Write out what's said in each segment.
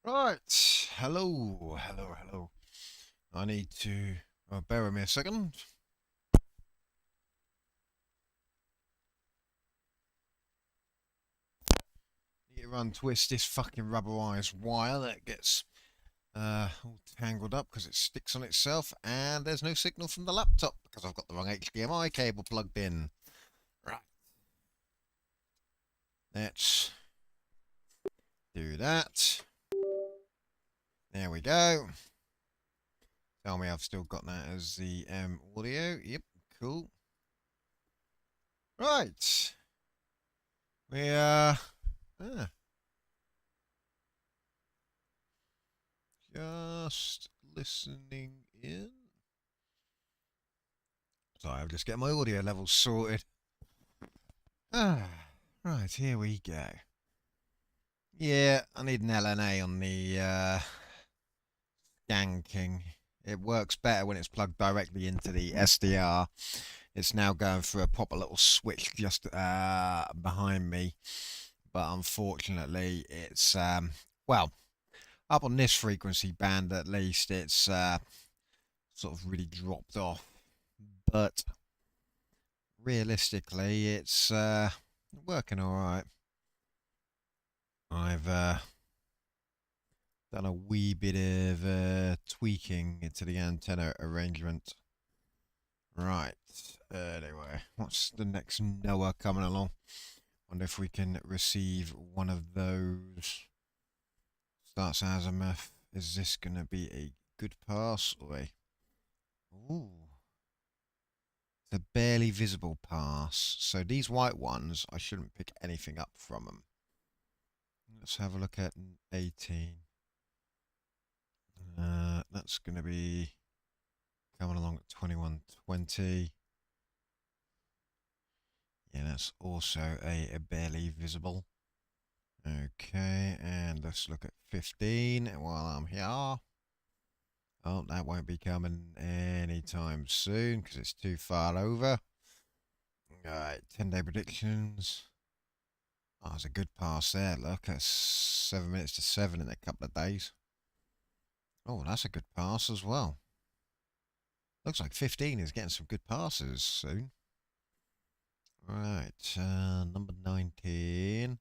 Right. Hello. Hello. Hello. I need to. Bear with me a second. Need to untwist this fucking rubberized wire that gets all tangled up because it sticks on itself, and there's no signal from the laptop because I've got the wrong HDMI cable plugged in. Right. Let's do that. There we go. Tell me I've still got that as the audio. Yep. Cool. Right. We ah, just listening in. Sorry, I'm just getting my audio levels sorted. Ah, right, here we go. Yeah, I need an LNA on the skanking. It works better when it's plugged directly into the SDR. It's now going through a proper little switch just behind me. But unfortunately, it's, well, up on this frequency band at least, it's sort of really dropped off. But realistically, it's working all right. I've done a wee bit of tweaking to the antenna arrangement. Right. Anyway, what's the next NOAA coming along? Wonder if we can receive one of those. Starts azimuth. Is this going to be a good pass or a... Ooh. It's a barely visible pass. So these white ones, I shouldn't pick anything up from them. Let's have a look at 18. That's going to be coming along at 2120. Yeah, that's also a barely visible. Okay, and let's look at 15 while I'm here. Oh, that won't be coming anytime soon because it's too far over. Alright, 10-day predictions. Oh, it's a good pass there. Look, it's 7 minutes to 7 in a couple of days. Oh, that's a good pass as well. Looks like 15 is getting some good passes soon. Right, number 19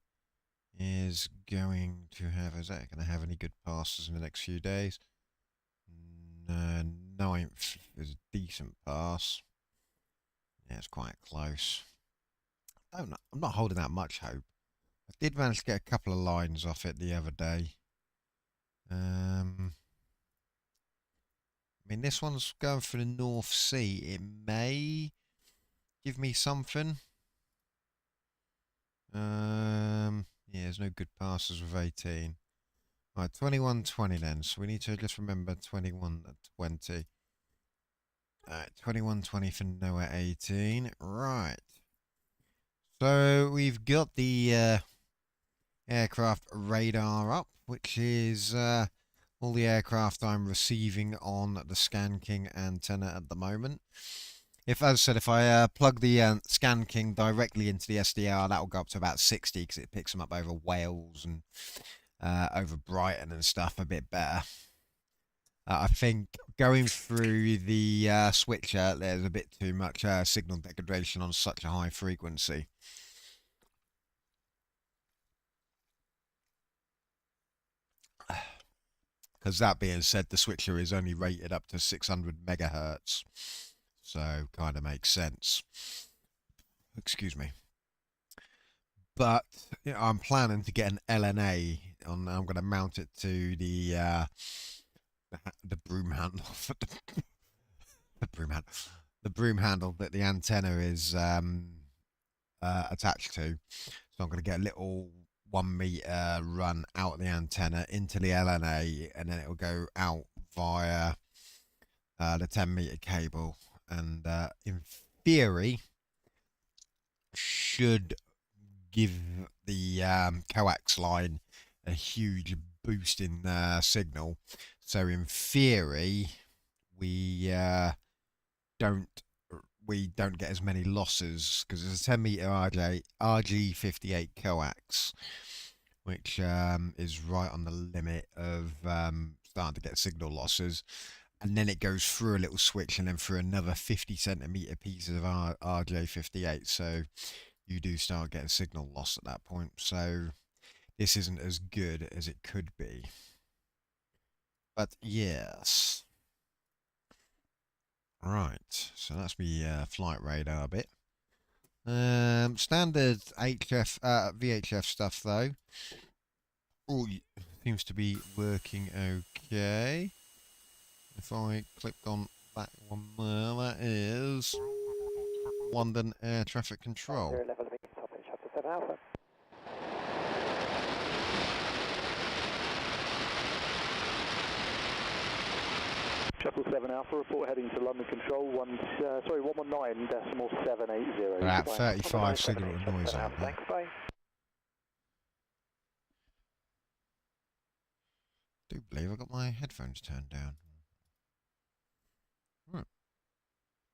is going to have, is that going to have any good passes in the next few days? Ninth is a decent pass. Yeah, it's quite close. I'm not holding out much hope. I did manage to get a couple of lines off it the other day. I mean, this one's going for the North Sea. It may give me something. Yeah, there's no good passes with 18. Right, 21-20 then. So we need to just remember 21-20. Alright, 21-20 for NOAA 18. Right. So we've got the aircraft radar up, which is all the aircraft I'm receiving on the Scan King antenna at the moment. As I said, if I plug the Scan King directly into the SDR, that will go up to about 60 because it picks them up over Wales and over Brighton and stuff a bit better. I think going through the switcher, there's a bit too much signal degradation on such a high frequency. Because that being said, the switcher is only rated up to 600 megahertz, so kind of makes sense. Excuse me. But you know, I'm planning to get an LNA on. I'm going to mount it to the broom handle, the broom handle, the broom handle that the antenna is attached to. So I'm going to get a little 1 meter run out of the antenna into the LNA, and then it will go out via the 10-meter cable. And in theory, should give the coax line a huge boost in signal. So in theory, we don't get as many losses because it's a 10-meter RG58 coax. which is right on the limit of starting to get signal losses. And then it goes through a little switch and then through another 50 centimetre piece of RJ58. So you do start getting signal loss at that point. So this isn't as good as it could be. But yes. Right, so that's me flight radar bit. Standard HF, VHF stuff though. All seems to be working okay. If I clicked on that one there, that is London Air Traffic Control. Shuttle 7 Alpha, report heading to London Control, 119.780. About 35 signal noise on there. Thanks, bye. I do believe I got my headphones turned down. Right.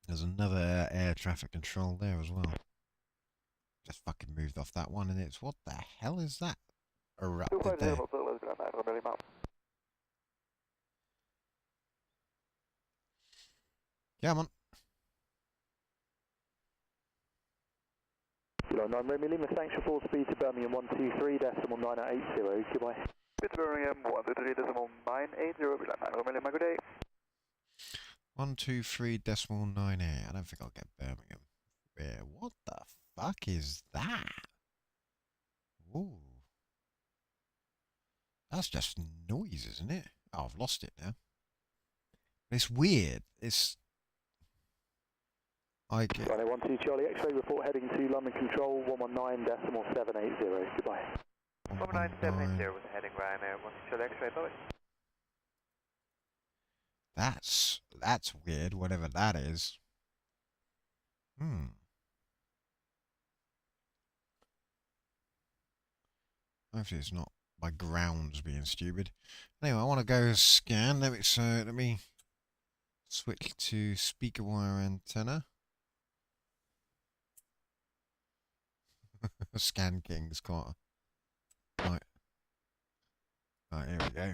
There's another air traffic control there as well. Just fucking moved off that one and it's, what the hell is that erupted there? Come on. Kilo 9 Romeo Lima, thanks for full speed to Birmingham 123.980, goodbye. Good Birmingham 123.980, Romeo Lima, good day. 123.98. I don't think I'll get Birmingham. Yeah, what the fuck is that? Ooh. That's just noise, isn't it? Oh, I've lost it now. It's weird. It's... I get... Runway 12 Charlie X-ray, report heading to London Control, 119.780, goodbye. 119.780 with heading Ryanair, 12 Charlie X-ray, bye. That's weird, whatever that is. Hopefully it's not my grounds being stupid. Anyway, I want to go scan. Let me switch to speaker wire antenna. Scan King's quite right. Right, here we go.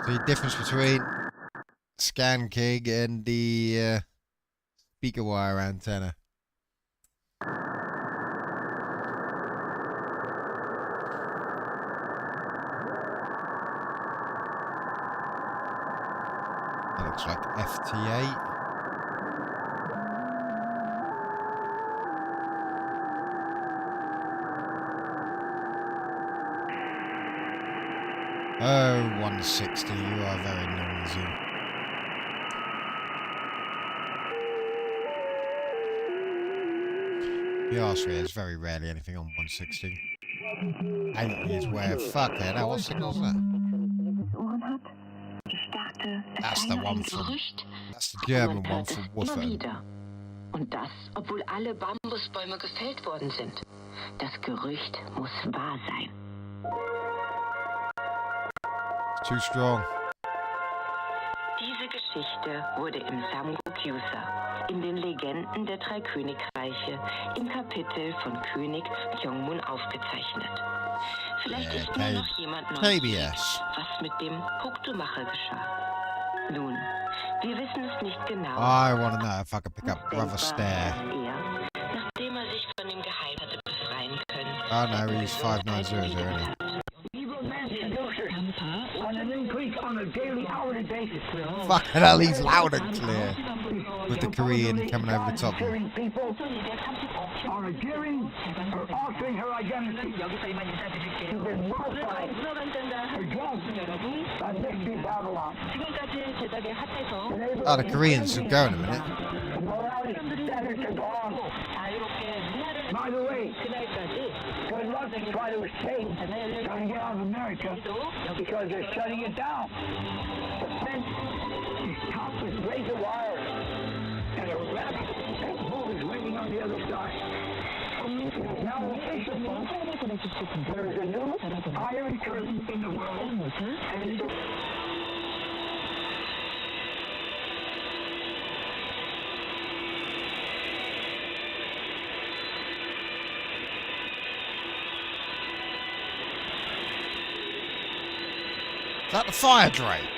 The difference between Scan King and the speaker wire antenna. That looks like FT8. Oh, 160, you are very noisy. The R3 is very rarely anything on 160. 80 is where, fuck it, now what signal's that? That's the one from, that's the German one from Woofer. Und das, obwohl alle Bambusbäume gefällt worden sind. Das Gerücht muss wahr sein. Too strong. Diese Geschichte wurde im Samguk-Yusa, in den Legenden der drei Königreiche, im Kapitel von König Jongmun aufgezeichnet. Vielleicht ist nur noch jemand neugierig, was mit dem Hoktumacher geschah. Nun, wir wissen es nicht genau. I want to know if I can pick up Brother Stare. Nachdem sich von dem Geheim hatte befreien können. Oh no, he's 5900 already. Fucking hell, he's loud and clear. With the Korean coming over the top. People are adhering or altering her identity. She's been modified. Her drugs are mixed in Babylon. Oh, the Koreans should go in a minute. The morality standards are gone. By the way, good luck to try to escape, trying to get out of America, because they're shutting it down. The fence is topped with razor wire, and a rabbit and bull is waiting on the other side. Now official, there is a new iron curtain in the world, and it's Is that the fire drake?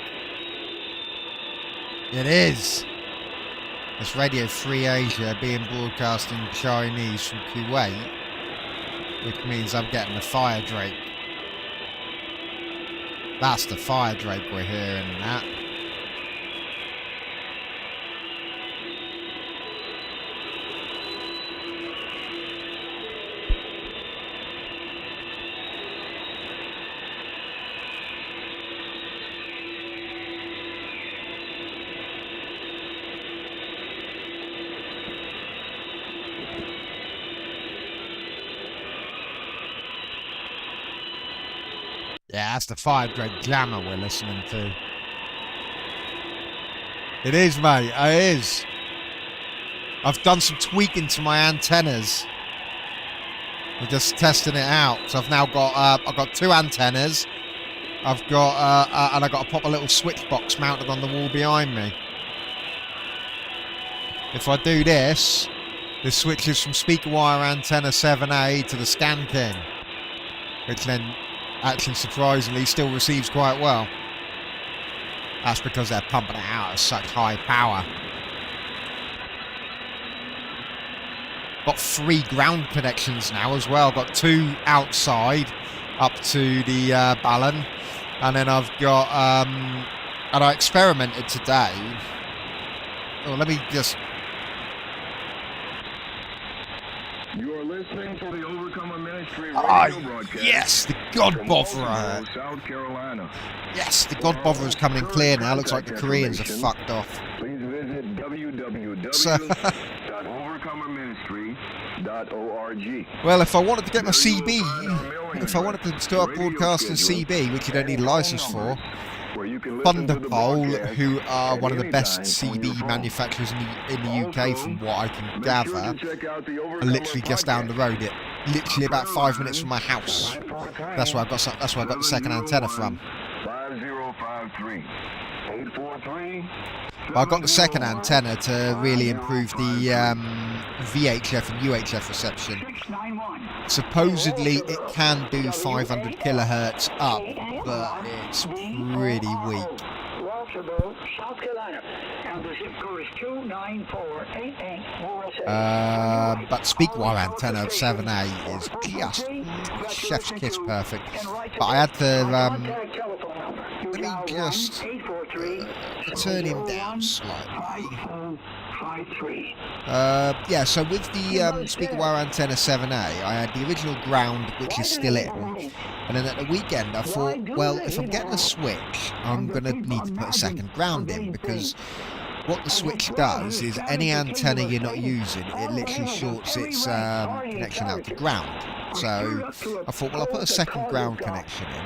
It is. It's Radio Free Asia being broadcast in Chinese from Kuwait, which means I'm getting the fire drake. That's the fire drake we're hearing, that. Yeah, that's the fire drake glamour we're listening to. It is, mate. It is. I've done some tweaking to my antennas. I'm just testing it out. So I've now got I've got 2 antennas. I've got and I got to pop a little switch box mounted on the wall behind me. If I do this, this switches from speaker wire antenna 7A to the Scan King, which then actually surprisingly still receives quite well. That's because they're pumping it out at such high power. Got 3 ground connections now as well. Got 2 outside up to the Ballon, and then I've got and I experimented today. Oh, let me just. You are listening to the Overcomer Ministry radio broadcast. Yes, the God Botherer. South Carolina. Yes, the God Botherer's coming in clear now. Looks like the Koreans are fucked off. Please visit www.overcomerministry.org. Well, if I wanted to get my CB, if I wanted to start broadcasting CB, which you don't need a license for, Thunderpole, who are one of the best CB manufacturers in the UK, from what I can gather, are literally just down the road. It literally about 5 minutes from my house. That's where I got the second antenna from. 5053 843. I got the second antenna to really improve the VHF and UHF reception. Supposedly it can do 500 kilohertz up, but it's pretty weak. South Carolina, and the zip code is 29488. But speaker wire antenna of 7A is just chef's kiss perfect. But I had to let me just turn him down slightly. Yeah, so with the speaker wire antenna 7A, I had the original ground, which is still in, and then at the weekend I thought, well, if I'm getting a switch, I'm going to need to put a second ground in, because what the switch does is any antenna you're not using, it literally shorts its connection out to ground. So I thought, well, I'll put a second ground connection in.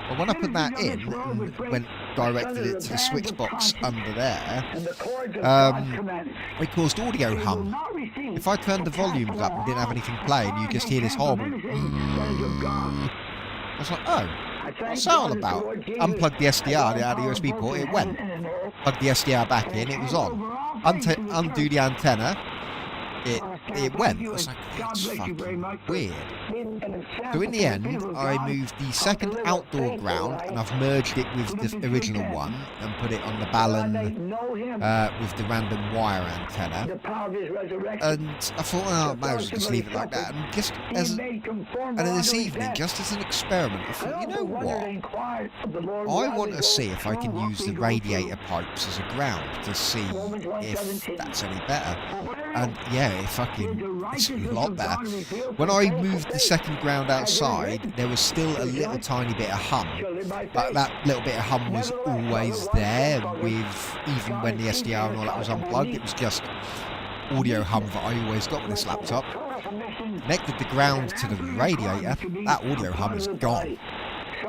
But when I put that in and directed it to the switch box under there, it caused audio hum. If I turned the volumes up and didn't have anything playing, you just hear this horrible. I was like, oh, what's that all about? Unplugged the SDR out of the USB port, it went. Plugged the SDR back in, it was on. Undo the antenna, it went. I was like, that's fucking weird. So in the end, I moved the second outdoor ground and I've merged it with the original one and put it on the Ballon with the random wire antenna. And I thought, oh, I might as well just leave it like that. And and then this evening, just as an experiment, I thought, you know what? I want to see if I can use the radiator pipes as a ground to see if that's any better. And yeah, it's a lot better. When I moved the second ground outside, there was still a little tiny bit of hum, but that little bit of hum was always there, with even when the SDR and all that was unplugged. It was just audio hum that I always got with this laptop. Connected the ground to the radiator, that audio hum is gone.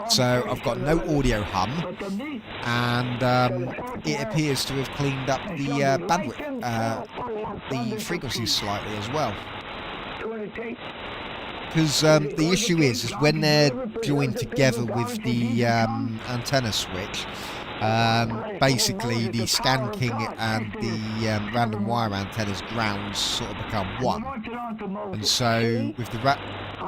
So I've got no audio hum, and it appears to have cleaned up the bandwidth, the frequencies slightly as well. Because the issue is when they're joined together with the antenna switch, basically the Scan King and the random wire antennas grounds sort of become one. And so with the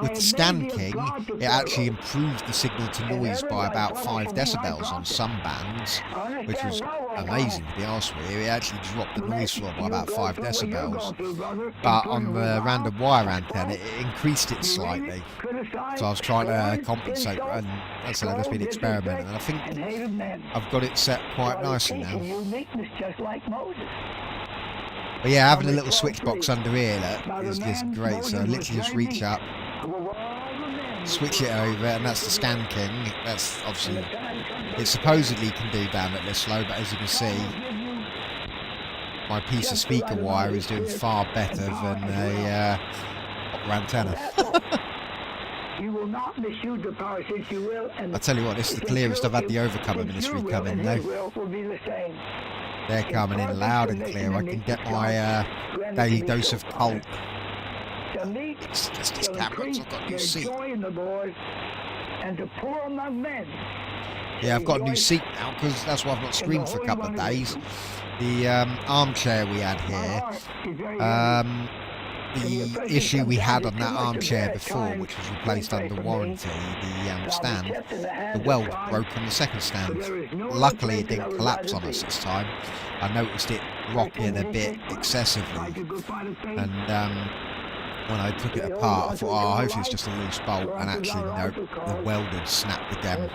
with the Scan King, it actually improved the signal to noise by about 5 decibels on some bands, which was amazing to be honest with you. It actually dropped the noise floor by about 5 decibels. But on the random wire antenna, it increased it slightly. So I was trying to compensate, and as I said, I've just been experimenting, and I think I've got it set quite nicely now. But yeah, having a little switch box under here, look, is just great. So I literally just reach up, switch it over, and that's the Scan King. That's obviously, it supposedly can do down at this low, but as you can see, my piece of speaker wire is doing far better than a upper antenna. You will not misuse the power since you will. And I tell you what, this is the clearest I've had the Overcomer Ministry come in though. They're coming in loud and clear. I can get my daily dose of cold. It's just this camera, so I've got a new seat. Yeah, I've got a new seat now because that's why I've not screamed for a couple of days. The armchair we had here, the issue we had on that armchair before, which was replaced under warranty, the stand, the weld broke on the second stand. Luckily it didn't collapse on us this time. I noticed it rocking a bit excessively, and when I took it apart I thought, oh, hopefully it's just a loose bolt, and actually no, the weld had snapped again.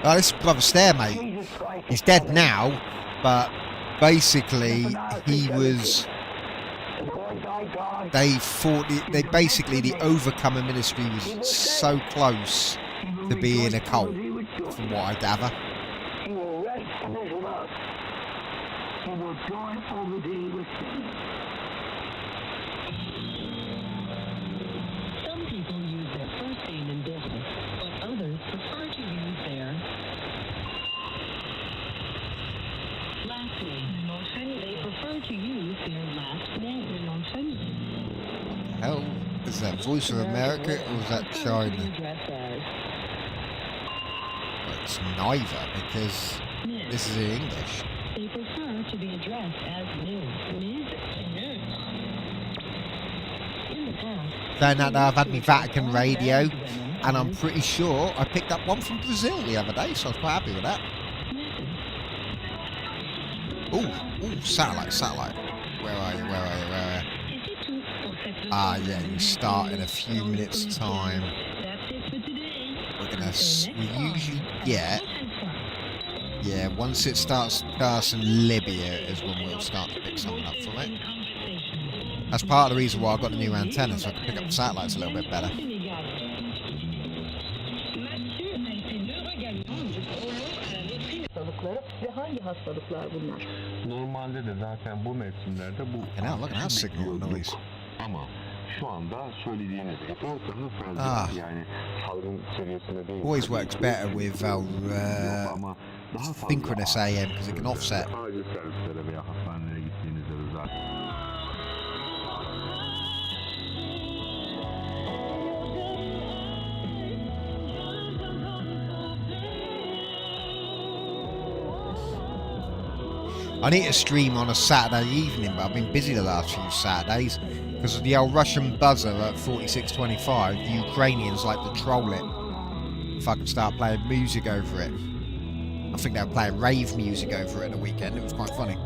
Oh, this is Brother Stair, mate. He's dead now, but basically he was, they basically, the Overcomer Ministry was so close to being a cult, from what I gather. He will rest in his love. He will join over thee with me. Some people use their first name in business, but others prefer to use their last name. They prefer to use their last name. Hell, is that Voice of America or is that China? Well, it's neither, because this is in English. They prefer to be addressed as Ms. In the past, Saying that, I've had my Vatican radio, and I'm pretty sure I picked up one from Brazil the other day, so I was quite happy with that. Ooh, satellite. Where are you? Ah, yeah, you start in a few minutes' time. We usually get, yeah, once it starts passing Libya is when we'll start to pick something up from it. That's part of the reason why I got the new antenna, so I can pick up the satellites a little bit better. Normalde de zaten bu mevsimlerde bu look at that signal noise. Ama şu anda söylediğiniz daha fazla yani salgın seviyesinde değil. Always works better with our synchronous AM because it can offset. Acil servislere veya hastanelere gittiğinizde de zaten. I need to stream on a Saturday evening, but I've been busy the last few Saturdays because of the old Russian buzzer at 4625. The Ukrainians like to troll it. If I could start playing music over it. I think they were playing rave music over it at the weekend. It was quite funny.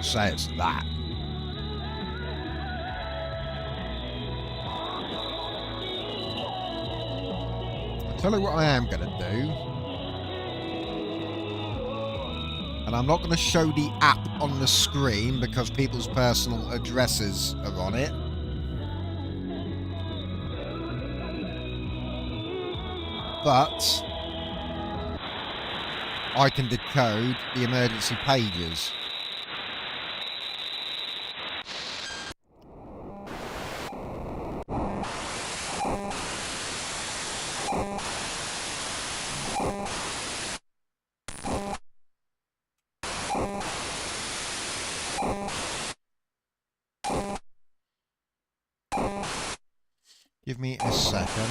Say it's that. I'll tell you what I am going to do. And I'm not going to show the app on the screen because people's personal addresses are on it. But I can decode the emergency pages. give me a second.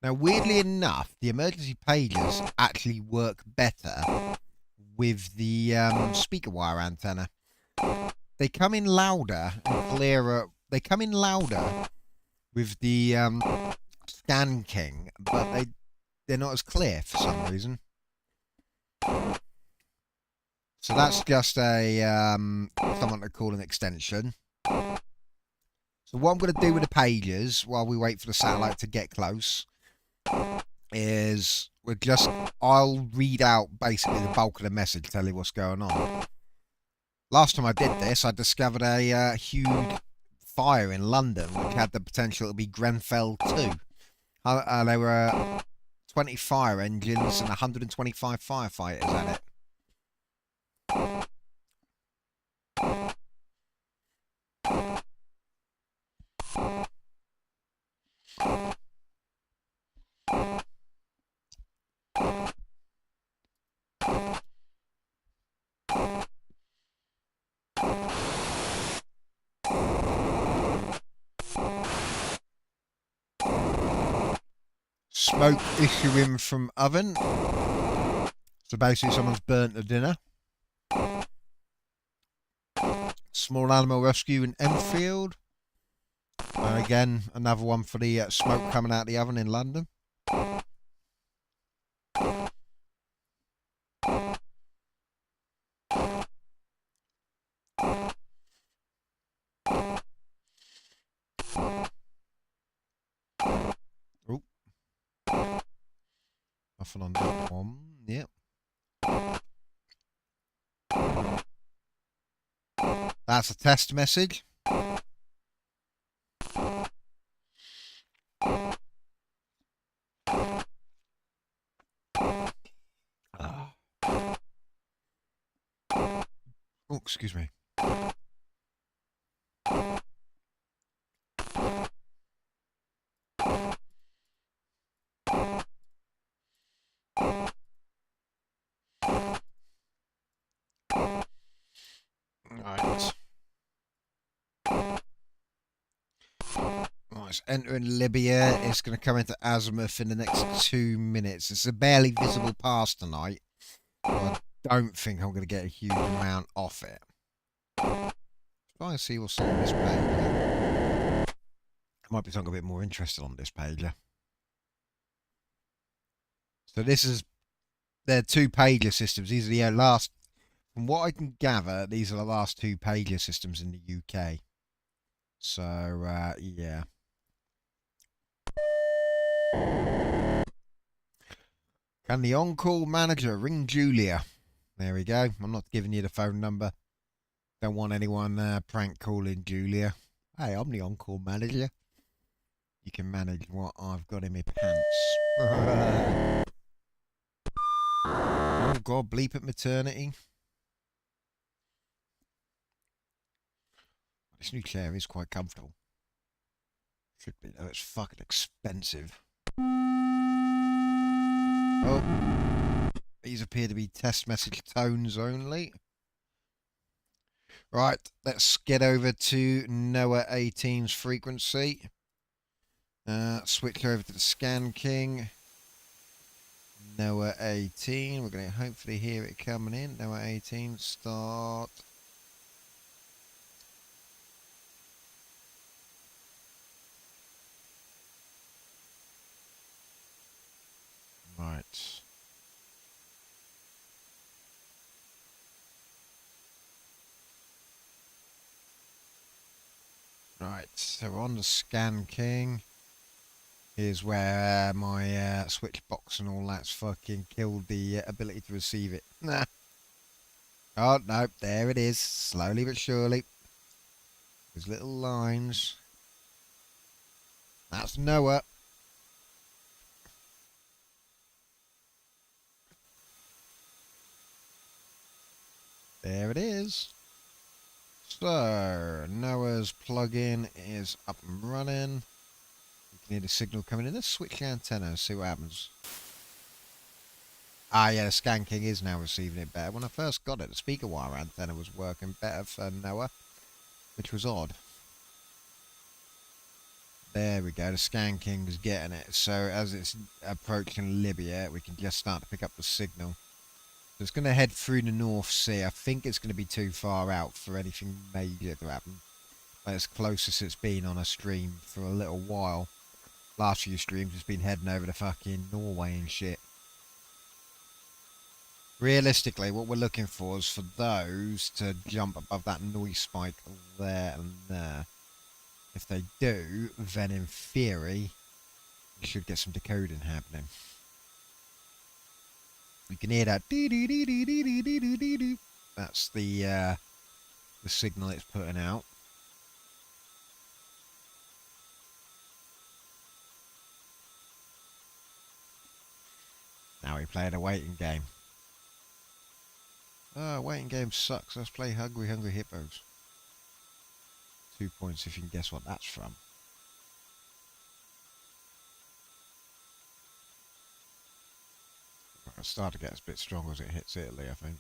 Now, weirdly enough, the emergency pages actually work better with the speaker wire antenna. They come in louder and clearer. They come in louder with the Scan King, but they're not as clear for some reason. So that's just a someone to call an extension. So what I'm going to do with the pages while we wait for the satellite to get close is I'll read out basically the bulk of the message, tell you what's going on. Last time I did this, I discovered a huge fire in London which had the potential to be Grenfell 2. There were 20 fire engines and 125 firefighters at it. Smoke issuing from oven. So basically someone's burnt the dinner. Small animal rescue in Enfield. And again, another one for the smoke coming out of the oven in London. Oh. Nothing on that one. Yep. That's a test message. Oh, excuse me. Right. It's entering Libya. It's going to come into azimuth in the next 2 minutes. It's a barely visible pass tonight. I don't think I'm going to get a huge amount off it. Try and see what's on this page. There might be something a bit more interesting on this page. So there are 2 pager systems. These are the last, from what I can gather, these are the last 2 pager systems in the UK. So, yeah. Can the on-call manager ring Julia? There we go. I'm not giving you the phone number. Don't want anyone prank calling Julia. Hey, I'm the on-call manager. You can manage what I've got in my pants. Oh, God, bleep at maternity. This new chair is quite comfortable. Should be, though. It's fucking expensive. Oh, these appear to be test message tones only. Right, let's get over to NOAA 18's frequency. Switch over to the Scan King. NOAA 18. We're going to hopefully hear it coming in. NOAA 18, start. Right. Right, so we're on the Scan King. Here's where my switch box and all that's fucking killed the ability to receive it. Nah. Oh, no, there it is. Slowly but surely. There's little lines. That's NOAA. There it is. So, NOAA's plug-in is up and running. You can hear the signal coming in. Let's switch the antenna and see what happens. Ah, yeah, the Skanking is now receiving it better. When I first got it, the speaker wire antenna was working better for Noah, which was odd. There we go, the Skanking is getting it. So as it's approaching Libya, we can just start to pick up the signal. So it's going to head through the North Sea. I think it's going to be too far out for anything major to happen. But it's closest it's been on a stream for a little while. Last few streams it's been heading over to fucking Norway and shit. Realistically, what we're looking for is for those to jump above that noise spike there and there. If they do, then in theory, you should get some decoding happening. You can hear that. That's the signal it's putting out. Now we play the waiting game. Oh, waiting game sucks. Let's play Hungry Hungry Hippos. 2 points if you can guess what that's from. It'll start to get a bit stronger as it hits Italy, I think.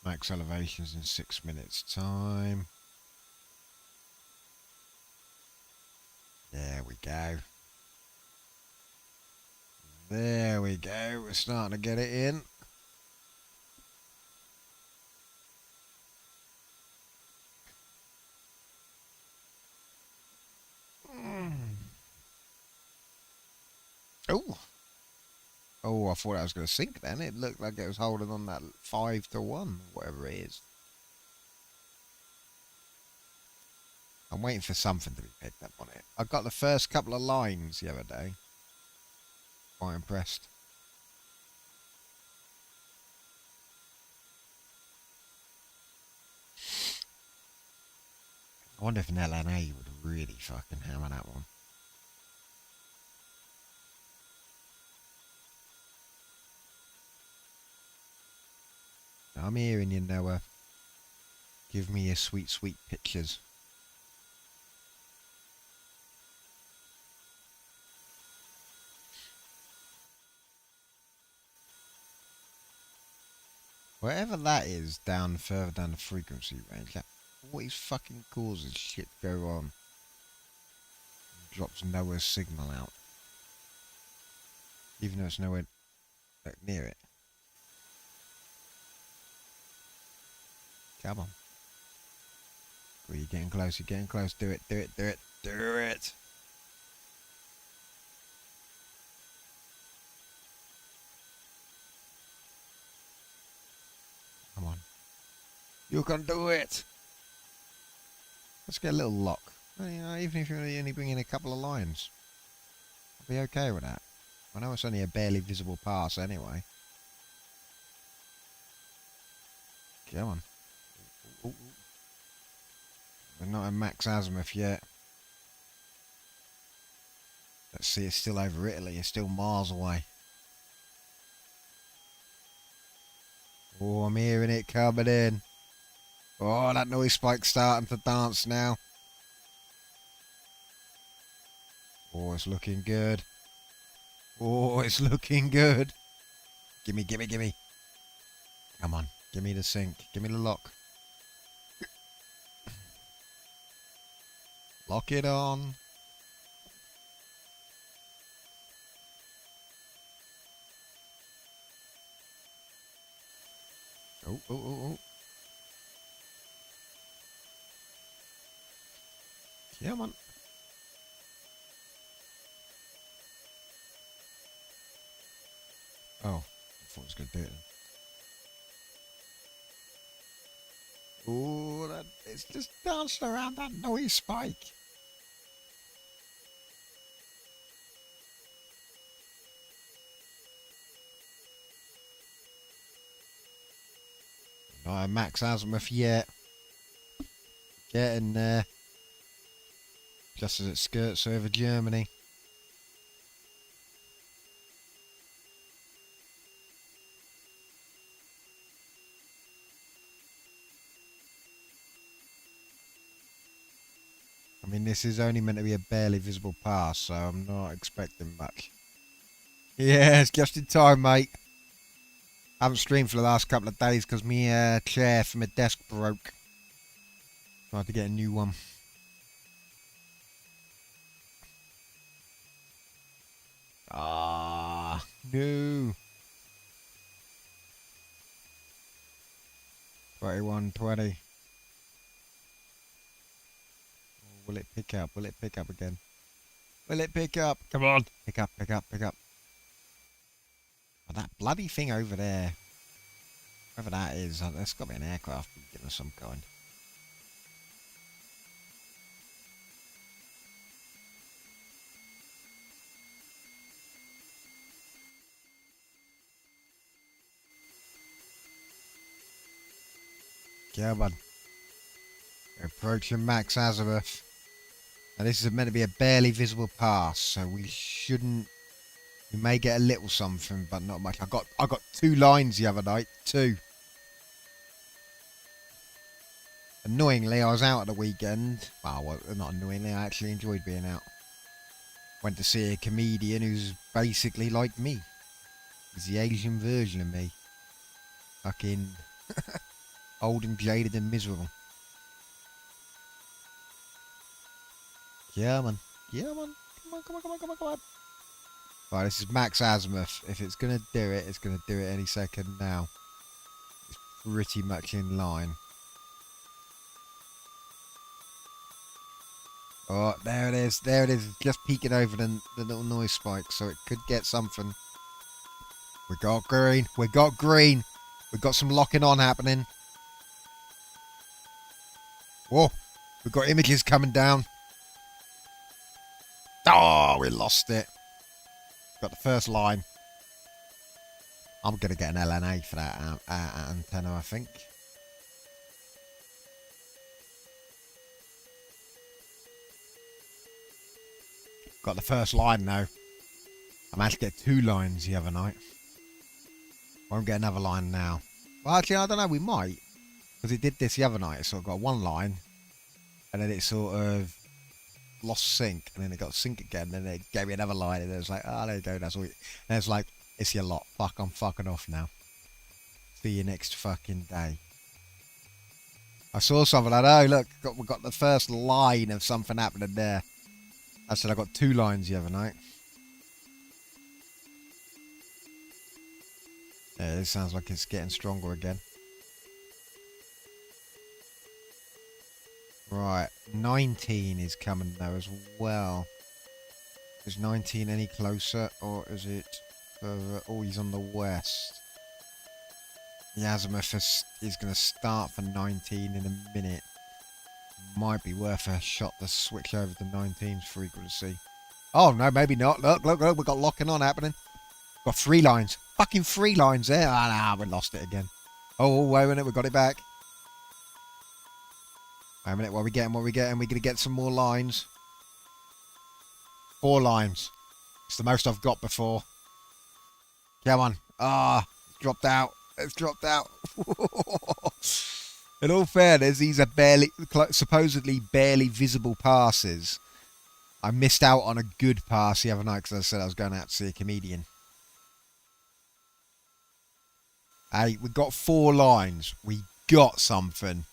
Max elevations in 6 minutes time. There we go. There we go. We're starting to get it in. Oh. Oh, I thought I was going to sink then. It looked like it was holding on that 5-1, whatever it is. I'm waiting for something to be picked up on it. I got the first couple of lines the other day. Quite impressed. I wonder if an LNA would really fucking hammer that one. I'm hearing you, Noah. Give me your sweet, sweet pictures. Wherever that is, further down the frequency range, that always fucking causes shit to go on. Drops Noah's signal out. Even though it's nowhere near it. Come on. Oh, you're getting close, you're getting close. Do it, do it, do it, do it! Come on. You can do it! Let's get a little lock. Well, you know, even if you only bring in a couple of lines, I'll be okay with that. I know it's only a barely visible pass anyway. Come on. Ooh. We're not in max azimuth yet. Let's see, it's still over Italy. It's still miles away. Oh, I'm hearing it coming in. Oh, that noise spike's starting to dance now. Oh, it's looking good. Oh, it's looking good. Gimme, gimme, gimme. Come on, give me the sync. Give me the lock. Lock it on. Oh. Come on. Oh, I thought it was going to do it. Oh, it's just dancing around that noise spike. Not at max azimuth yet. Getting there. Just as it skirts over Germany. I mean, this is only meant to be a barely visible pass, so I'm not expecting much. Yeah, it's just in time, mate. I haven't streamed for the last couple of days because my chair for my desk broke. So I had to get a new one. Ah, no. 2120. Will it pick up? Will it pick up again? Will it pick up? Come on. Pick up, pick up, pick up. Oh, that bloody thing over there. Whatever that is, there's got to be an aircraft beacon of some kind. Come on. We're approaching max azimuth. Now this is meant to be a barely visible pass, so we shouldn't. We may get a little something, but not much. I got 2 lines the other night. 2. Annoyingly, I was out at the weekend. Well, not annoyingly. I actually enjoyed being out. Went to see a comedian who's basically like me. He's the Asian version of me. Fucking old and jaded and miserable. Yeah, man. Yeah, man. Come on, come on, come on, come on, come on. Right, this is max azimuth. If it's going to do it, it's going to do it any second now. It's pretty much in line. Oh, there it is. There it is. It's just peeking over the little noise spike, so it could get something. We got green. We got green. We got some locking on happening. Whoa. We've got images coming down. Oh, we lost it. Got the first line. I'm going to get an LNA for that antenna, I think. Got the first line now. I managed to get 2 lines the other night. Won't get another line now. Well, actually, I don't know. We might. Because it did this the other night. It sort of got 1 line. And then it sort of lost sync. And then it got sync again. And then it gave me another line. And it was like, oh, there you go. That's all. And it's like, it's your lot. Fuck, I'm fucking off now. See you next fucking day. I saw something like, oh, look. We got the first line of something happening there. I said I got 2 lines the other night. Yeah, this sounds like it's getting stronger again. Right, 19 is coming though as well. Is 19 any closer, or is it further? Oh, he's on the west. The azimuth is going to start for 19 in a minute. Might be worth a shot to switch over to 19's frequency. Oh, no, maybe not. Look, look, look. We've got locking on happening. Got 3 lines. Fucking 3 lines there. Ah, no, we lost it again. Oh, wait a minute. We got it back. Wait a minute. What are we getting? What are we getting? We're going to get some more lines. 4 lines. It's the most I've got before. Come on. Ah, it's dropped out. It's dropped out. In all fairness, these are supposedly barely visible passes. I missed out on a good pass the other night because I said I was going out to see a comedian. Hey, we got 4 lines. We got something.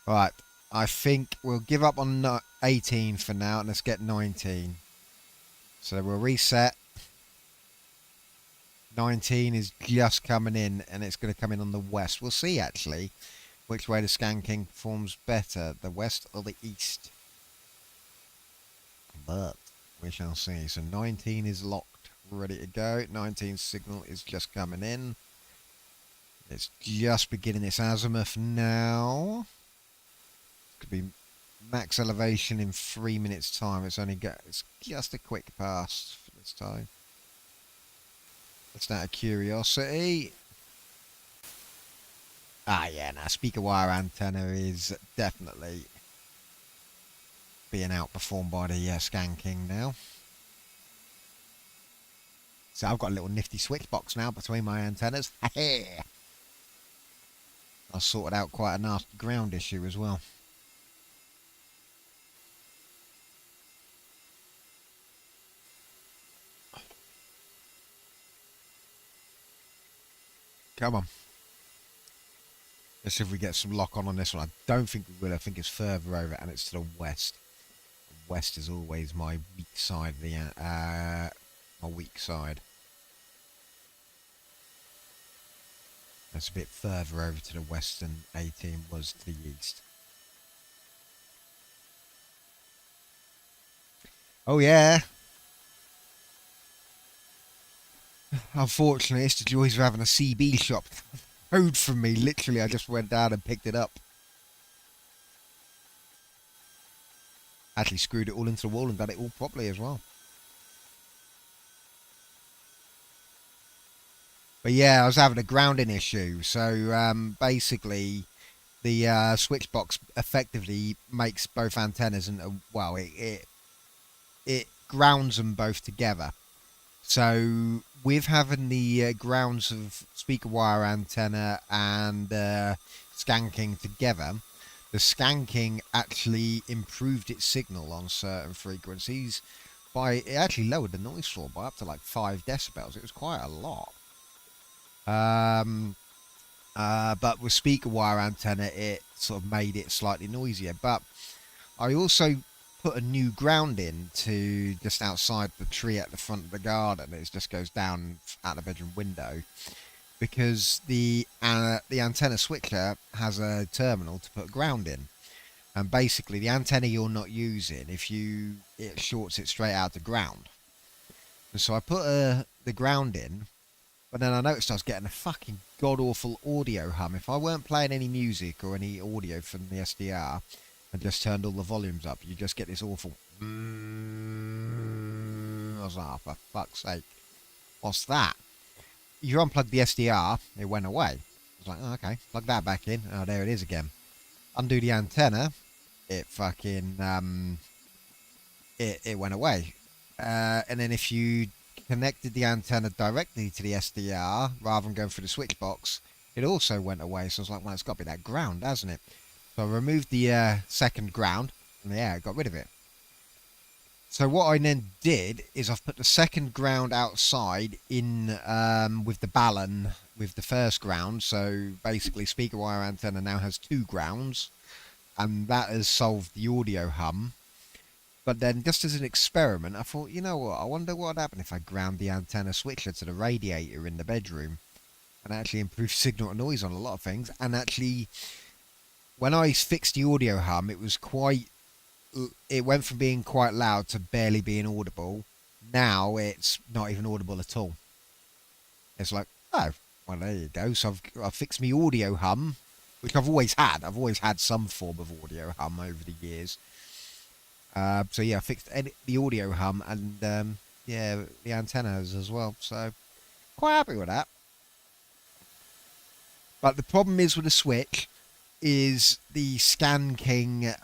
Right, I think we'll give up on 18 for now and let's get 19. So we'll reset. 19 is just coming in and it's going to come in on the west. We'll see actually which way the Scan King performs better, the west or the east. But we shall see. So 19 is locked, ready to go. 19's signal is just coming in. It's just beginning its azimuth now. Could be max elevation in 3 minutes time. It's just a quick pass for this time. Just out of curiosity. Ah, yeah, now speaker wire antenna is definitely being outperformed by the Scan King now. So I've got a little nifty switch box now between my antennas. I sorted out quite a nasty ground issue as well. Come on. Let's see if we get some lock on this one. I don't think we will. I think it's further over and it's to the west. The west is always my weak side. My weak side. That's a bit further over to the west than 18 was to the east. Oh yeah. Unfortunately, it's the joys of having a CB shop road from me. Literally, I just went down and picked it up. Actually screwed it all into the wall and done it all properly as well. But yeah, I was having a grounding issue. So basically, the switch box effectively makes both antennas and well, it grounds them both together. So with having the grounds of speaker wire antenna and skanking together, the skanking actually improved its signal on certain frequencies it actually lowered the noise floor by up to like 5 decibels. It was quite a lot. But with speaker wire antenna, it sort of made it slightly noisier. But I also put a new ground in to just outside the tree at the front of the garden. It just goes down out the bedroom window because the antenna switcher has a terminal to put ground in, and basically the antenna you're not using, it shorts it straight out to ground. And so I put the ground in, but then I noticed I was getting a fucking god awful audio hum. If I weren't playing any music or any audio from the SDR and just turned all the volumes up, you just get this awful. I was like, oh, for fuck's sake, what's that? You unplug the SDR, it went away. I was like, oh, okay, plug that back in. Oh, there it is again. Undo the antenna, it fucking it went away. And then if you connected the antenna directly to the SDR rather than going through the switch box, it also went away. So I was like, well, it's got to be that ground, hasn't it? So I removed the second ground, and yeah, I got rid of it. So what I then did is I've put the second ground outside in with the balun with the first ground. So basically, speaker wire antenna now has 2 grounds, and that has solved the audio hum. But then, just as an experiment, I thought, you know what? I wonder what would happen if I ground the antenna switcher to the radiator in the bedroom, and actually improve signal and noise on a lot of things. And actually, when I fixed the audio hum, it went from being quite loud to barely being audible. Now it's not even audible at all. It's like, oh, well, there you go. So I've fixed my audio hum, which I've always had. I've always had some form of audio hum over the years. So yeah, I fixed the audio hum and yeah, the antennas as well. So quite happy with that. But the problem is with the switch is the skanking.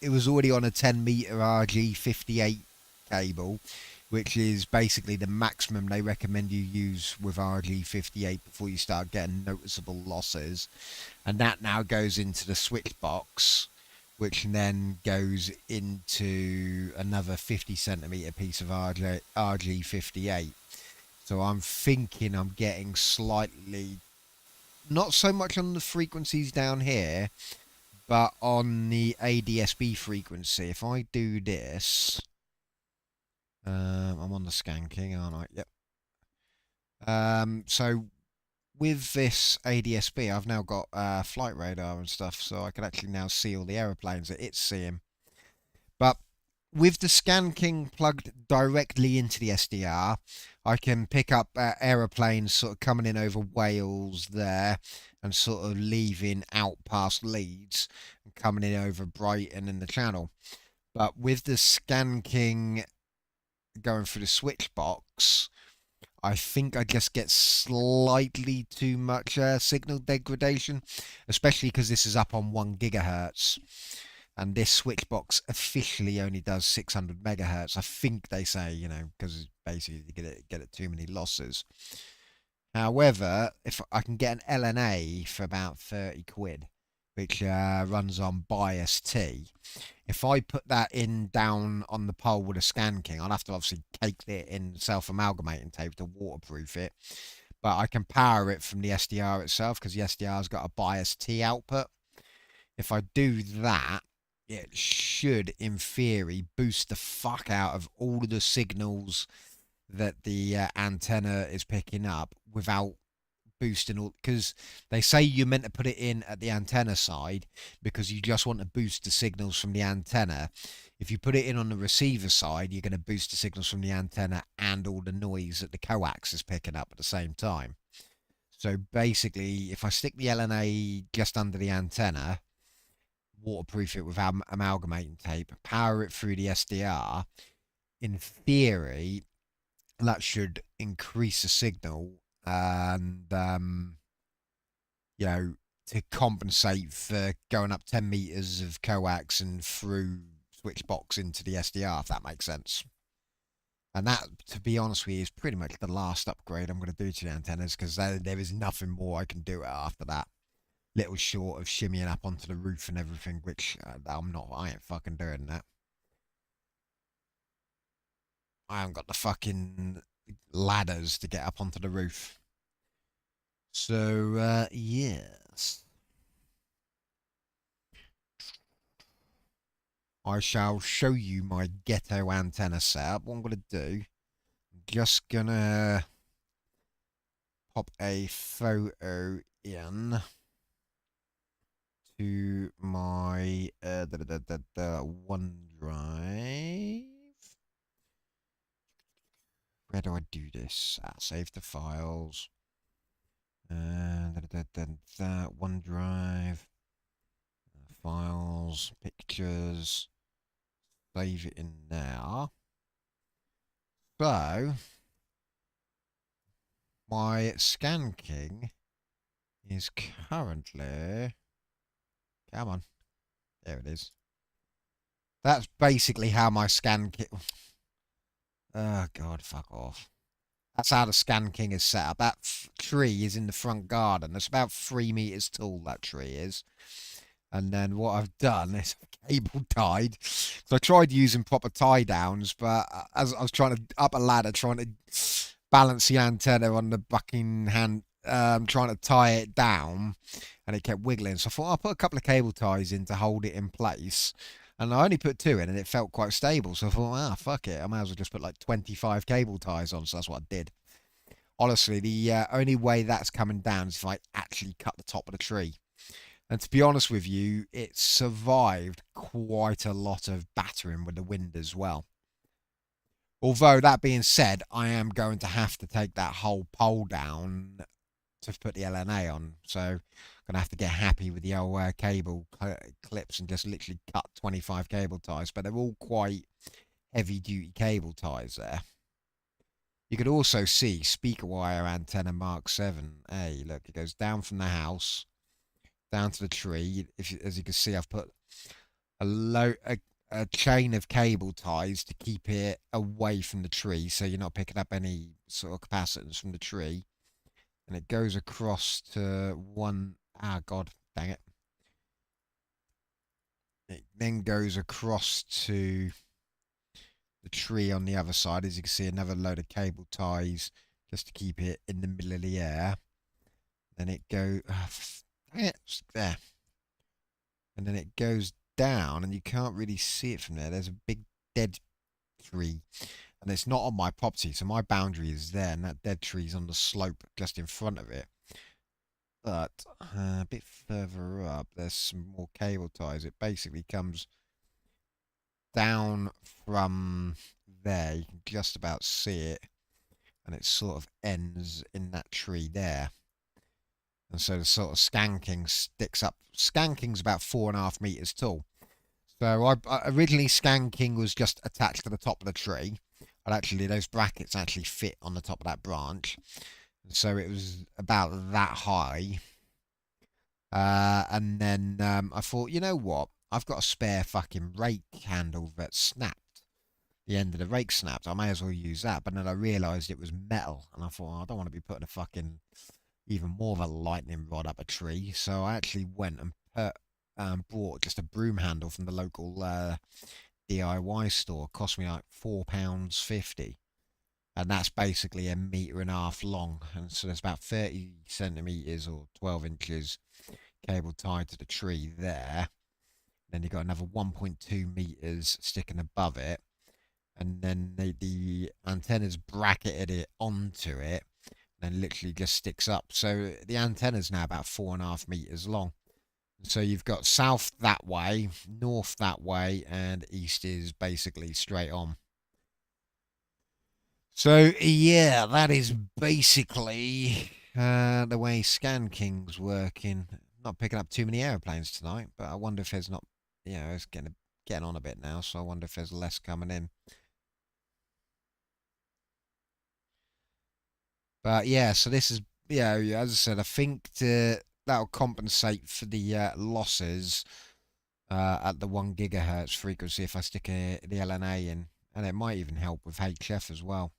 It was already on a 10 meter RG58 cable, which is basically the maximum they recommend you use with RG58 before you start getting noticeable losses. And that now goes into the switch box, which then goes into another 50 centimeter piece of RG58. So I'm thinking I'm getting slightly, not so much on the frequencies down here, but on the ADSB frequency. If I do this, I'm on the skanking, aren't I? Yep. So with this ADSB, I've now got flight radar and stuff, so I can actually now see all the aeroplanes that it's seeing. But with the skanking plugged directly into the SDR, I can pick up aeroplanes sort of coming in over Wales there and sort of leaving out past Leeds and coming in over Brighton in the Channel. But with the skanking going through the switch box, I think I just get slightly too much signal degradation, especially because this is up on 1 gigahertz. And this switch box officially only does 600 megahertz. I think they say, you know, because basically you get it too many losses. However, if I can get an LNA for about 30 quid, which runs on bias T, if I put that in down on the pole with a skanking, I'll have to obviously cake it in self-amalgamating tape to waterproof it. but I can power it from the SDR itself because the SDR's got a bias T output. If I do that, it should, in theory, boost the fuck out of all of the signals that the antenna is picking up without boosting all, because they say you're meant to put it in at the antenna side because you just want to boost the signals from the antenna. If you put it in on the receiver side, you're going to boost the signals from the antenna and all the noise that the coax is picking up at the same time. So basically, if I stick the LNA just under the antenna, waterproof it with amalgamating tape, power it through the SDR, in theory, that should increase the signal and, you know, to compensate for going up 10 meters of coax and through switch box into the SDR, if that makes sense. And that, to be honest with you, is pretty much the last upgrade I'm going to do to the antennas, because there is nothing more I can do after that. Little short of shimmying up onto the roof and everything, which I ain't fucking doing that. I haven't got the fucking ladders to get up onto the roof. So, yes. I shall show you my ghetto antenna setup. What I'm going to do, I'm just going to pop a photo in to my OneDrive. Where do I do this? Save the files. OneDrive. Files, pictures. Save it in there. So, my Scan King is currently... Come on. There it is. That's basically how my Scan King... Oh, God, fuck off. That's how the Scan King is set up. That tree is in the front garden. It's about 3 meters tall, that tree is. And then what I've done is cable tied. So I tried using proper tie downs, but as I was trying to up a ladder, trying to balance the antenna on the bucking hand, trying to tie it down, and it kept wiggling. So I thought I'll put a couple of cable ties in to hold it in place. And I only put 2 in, and it felt quite stable. So I thought, fuck it. I might as well just put like 25 cable ties on. So that's what I did. Honestly, the only way that's coming down is if I actually cut the top of the tree. And to be honest with you, it survived quite a lot of battering with the wind as well. Although, that being said, I am going to have to take that whole pole down to put the LNA on. So, I'm going to have to get happy with the old cable clips and just literally cut 25 cable ties. But they're all quite heavy-duty cable ties there. You could also see speaker wire antenna Mark 7A. Look, it goes down from the house down to the tree. As you can see, I've put a chain of cable ties to keep it away from the tree, so you're not picking up any sort of capacitance from the tree. And it goes across to one. God, dang it! It then goes across to the tree on the other side. As you can see, another load of cable ties just to keep it in the middle of the air. Then it goes. There. And then it goes down, and you can't really see it from there. There's a big dead tree, and it's not on my property, so my boundary is there, and that dead tree's on the slope just in front of it. But a bit further up, there's some more cable ties. It basically comes down from there. You can just about see it, and it sort of ends in that tree there. And so the sort of Scan King sticks up. Scan King's about 4.5 meters tall. So I originally Scan King was just attached to the top of the tree. And actually those brackets actually fit on the top of that branch. And so it was about that high. And then I thought, you know what? I've got a spare fucking rake handle that snapped. The end of the rake snapped. I may as well use that. But then I realised it was metal. And I thought, I don't want to be putting a fucking... even more of a lightning rod up a tree. So I actually went and bought just a broom handle from the local DIY store. It cost me like £4.50. And that's basically 1.5 meters long. And so there's about 30 centimeters or 12 inches cable tied to the tree there. Then you've got another 1.2 meters sticking above it. And then the antenna's bracketed it onto it. And literally just sticks up. So the antenna's now about 4.5 meters long. So you've got south that way, north that way, and east is basically straight on. So yeah, that is basically the way Scan King's working. Not picking up too many aeroplanes tonight, but I wonder if there's not, you know, it's getting on a bit now, so I wonder if there's less coming in. But yeah, so this is, you know, as I said, I think that'll compensate for the losses at the 1 gigahertz frequency if I stick the LNA in, and it might even help with HF as well.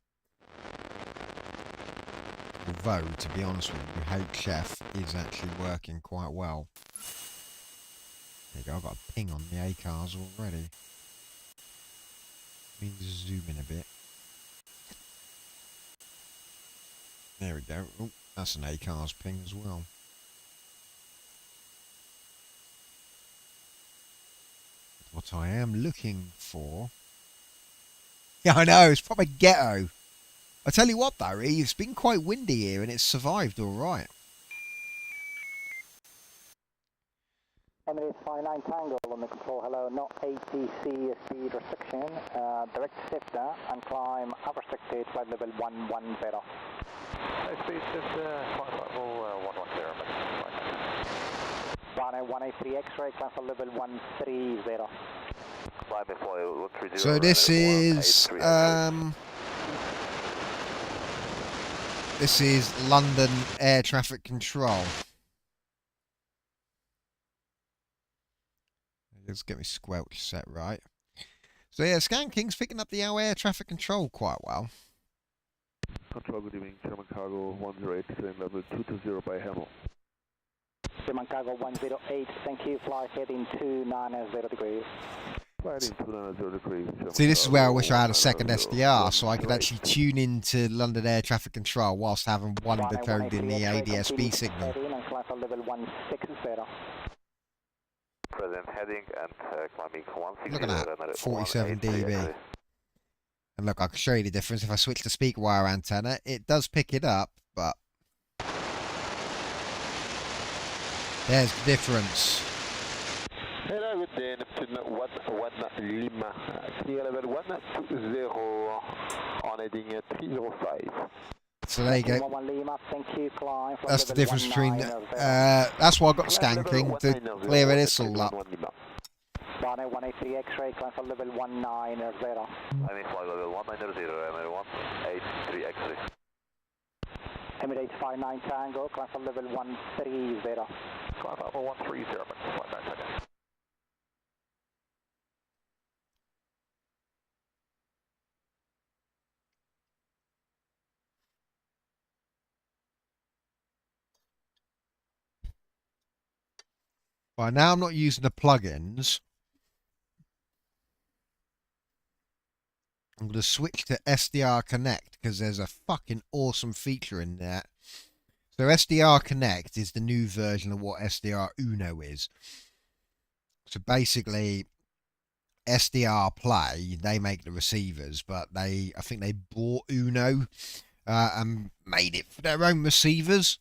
Although, to be honest with you, HF is actually working quite well. There you go, I've got a ping on the ACARS already. Let me zoom in a bit. There we go. Oh, that's an ACARS ping as well. What I am looking for... Yeah, I know, it's probably ghetto. I tell you what though, it's been quite windy here and it's survived alright. Emirates 59 Tango on the control, hello, no ATC speed restriction, direct SIFTA and climb unrestricted flight level 110. Speed is 110. Runway 183 X-ray, climb for level 130. So this is London Air Traffic Control. Let's get me squelch set right. So yeah, Scan King's picking up the air traffic control quite well. Control, good evening, German Cargo 108, descending level 220 by Hamel. German Cargo 108, thank you, fly heading 290 degrees. Heading 290 degrees. See, this is where I wish I had a second SDR, so I could actually tune into London Air Traffic Control whilst having one decoding the ADSB signal. Present heading and climbing 160. Look at that, 47 dB. And look, I can show you the difference. If I switch to speaker wire antenna, it does pick it up, but there's the difference. Hello, good day, Neptune 110 Lima. Clear level 120 on heading 305. So there you go. That's the difference between. That's why I got Scan King to clear this all up. Runway 183 X-ray, climb for level 190. I'm in flight level 190, Emirates 183 X-ray. Emirates 59 Tango, climb for level 130. Climb level 130, flight 9 seconds. Right, now I'm not using the plugins. I'm going to switch to SDR Connect because there's a fucking awesome feature in there. So SDR Connect is the new version of what SDR Uno is. So basically, SDR Play, they make the receivers, but I think they bought Uno and made it for their own receivers.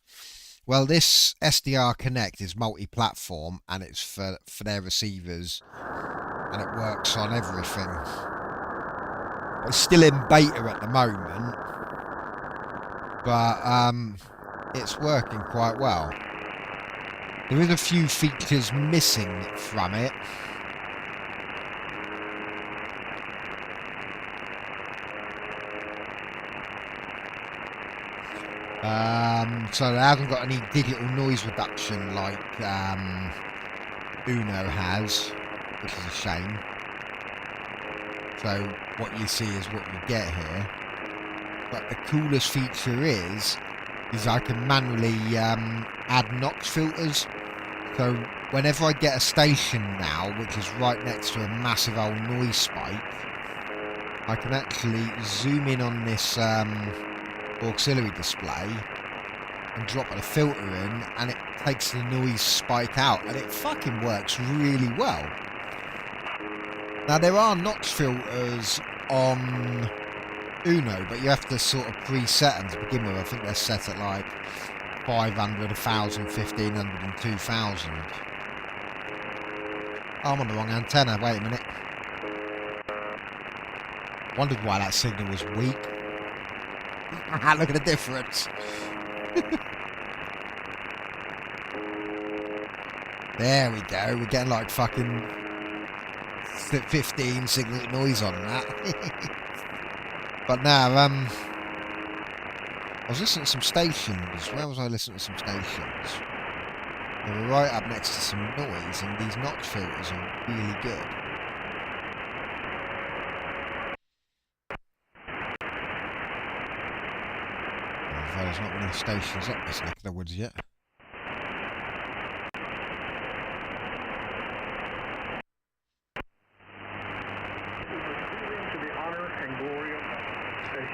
Well, this SDR Connect is multi-platform and it's for their receivers and it works on everything. It's still in beta at the moment, but it's working quite well. There is a few features missing from it. So it hasn't got any digital noise reduction like Uno has, which is a shame. So what you see is what you get here. But the coolest feature is I can manually add NOx filters. So whenever I get a station now, which is right next to a massive old noise spike, I can actually zoom in on this auxiliary display and drop the filter in, and it takes the noise spike out, and it fucking works really well. Now, there are notch filters on Uno, but you have to sort of preset them to begin with. I think they're set at like 500, 1,000, 1,500 and 2,000. Oh, I'm on the wrong antenna. Wait a minute. Wondered why that signal was weak. Look at the difference. There we go. We're getting like fucking 15 signal noise on that. But now, I was listening to some stations. Where was I listening to some stations? They were right up next to some noise, and these notch filters are really good. There's not many stations up this neck of the woods yet.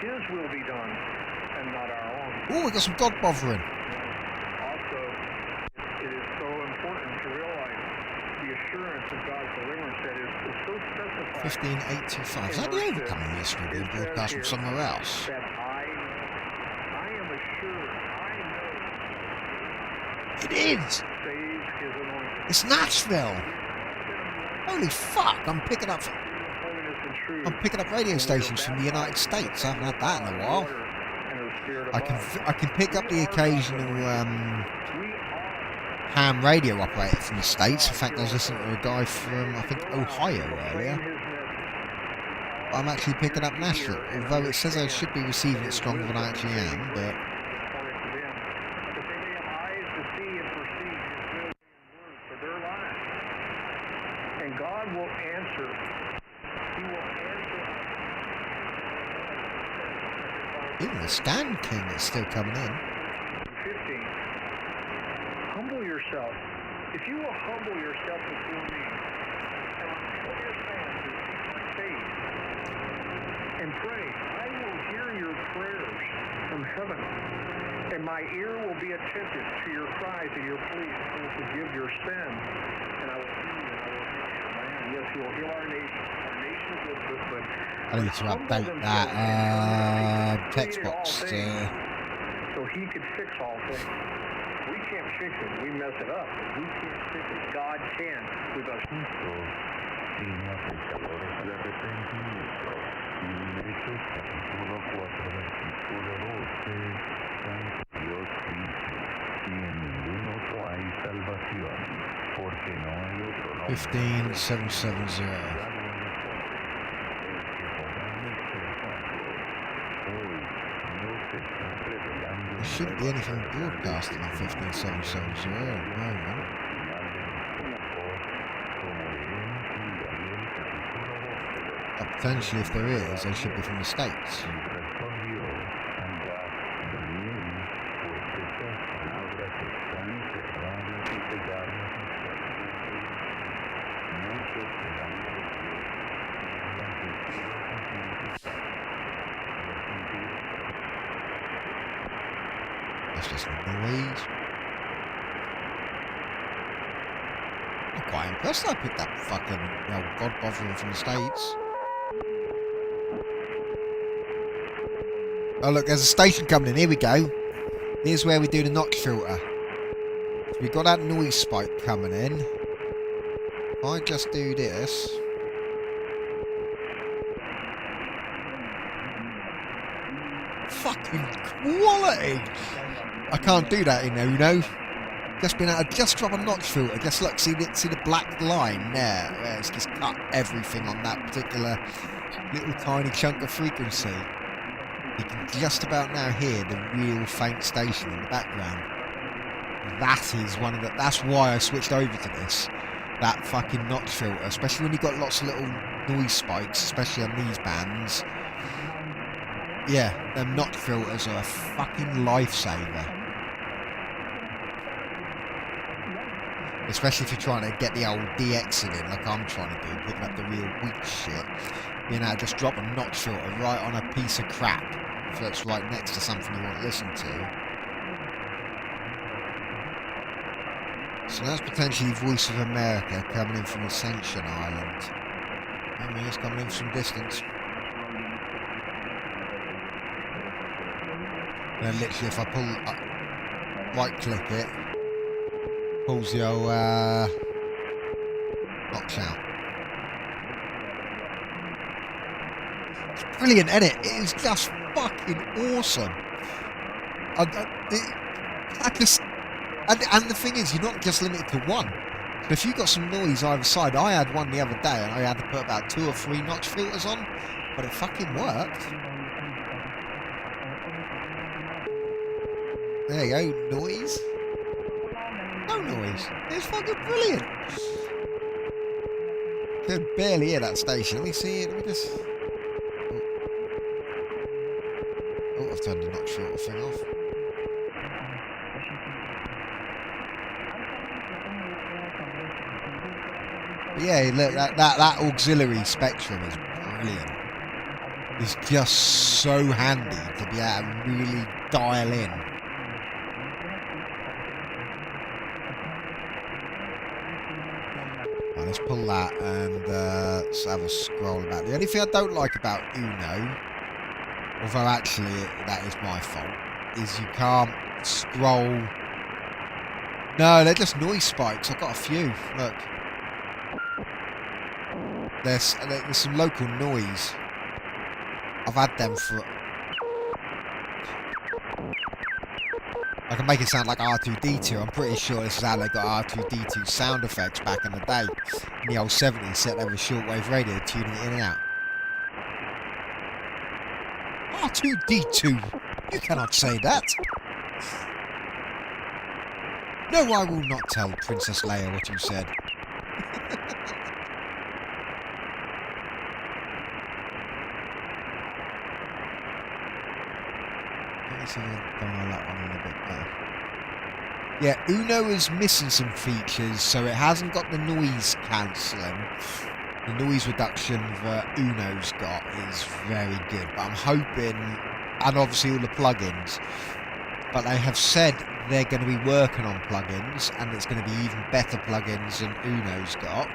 His will be done, and not our own. Oh, we got some dog bothering. Also, it is so important to realize the assurance of God's deliverance that is so specified. 15825. Is that the overcoming ministry being broadcast from somewhere else? That I am assured, I know. It is! Saves his anointed. It's Nashville! Holy fuck, I'm picking up radio stations from the United States. I haven't had that in a while. I can pick up the occasional ham radio operator from the States. In fact, I was listening to a guy from, I think, Ohio earlier. I'm actually picking up Nashville, although it says I should be receiving it stronger than I actually am, but... And God will answer. Even the Stand King is still coming in. 15. Humble yourself. If you will humble yourself before me, and put your hands to my face, and pray, I will hear your prayers from heaven, and my ear will be attentive to your cries and your pleas. I will forgive your sins, and I will heal you, and I will heal your land. Yes, He will heal our nation. Our nation is good, but I need to update that text box. So He could fix all things. We can't fix it. We mess it up. We can't fix it. God can. We must. $15,770. There shouldn't be anything broadcasting on 15770 at the moment. But potentially, if there is, they should be from the States. That's just noise. I'm quite impressed I picked up fucking, God bothering from the States. Oh look, there's a station coming in. Here we go. Here's where we do the notch filter. So we've got that noise spike coming in. If I just do this. Fucking quality! I can't do that in Uno. Just been able to just drop a notch filter. Just look, see the black line there, where it's just cut everything on that particular little tiny chunk of frequency. You can just about now hear the real faint station in the background. That is one of the. That's why I switched over to this. That fucking notch filter, especially when you've got lots of little noise spikes, especially on these bands. Yeah, them notch filters are a fucking lifesaver. Especially if you're trying to get the old DXing in, like I'm trying to do, picking up the real weak shit. You know, just drop a notch filter right on a piece of crap that's right next to something you want to listen to. So that's potentially Voice of America coming in from Ascension Island. I mean, it's coming in from distance. And then literally if I pull, right click it, pulls the old box out. It's brilliant, isn't it? It is just fucking awesome. And the thing is, you're not just limited to one. But if you've got some noise either side, I had one the other day and I had to put about 2 or 3 notch filters on, but it fucking worked. There you go, noise. No noise. It's fucking brilliant. Could barely hear that station. Let me see it. Let me just. Oh, I've turned the notch filter thing off. But yeah, look, that auxiliary spectrum is brilliant. It's just so handy to be able to really dial in. Right, let's pull that and let's have a scroll about. The only thing I don't like about Uno, although actually that is my fault, is you can't scroll. No, they're just noise spikes. I've got a few. Look. There's some local noise. I've had them for. I can make it sound like R2-D2. I'm pretty sure this is how they got R2-D2 sound effects back in the day. In the old 70s, set over a shortwave radio, tuning it in and out. R2-D2? You cannot say that. No, I will not tell Princess Leia what you said. See if I can dial that one in a bit better. Yeah, Uno is missing some features, so it hasn't got the noise cancelling. The noise reduction that Uno's got is very good, but I'm hoping, and obviously all the plugins, but they have said they're going to be working on plugins, and it's going to be even better plugins than Uno's got.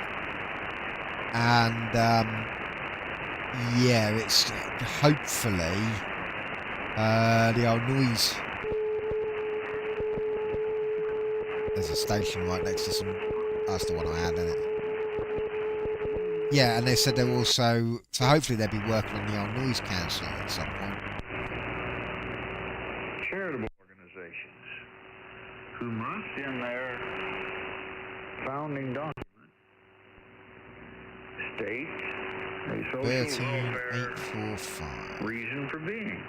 And yeah, it's hopefully the old noise. There's a station right next to some. That's the one I had, isn't it? Yeah, and they said they're also. So hopefully they'll be working on the old noise cancelling at some point. Charitable organizations who must, in their founding document, state a social welfare 13845 reason for being.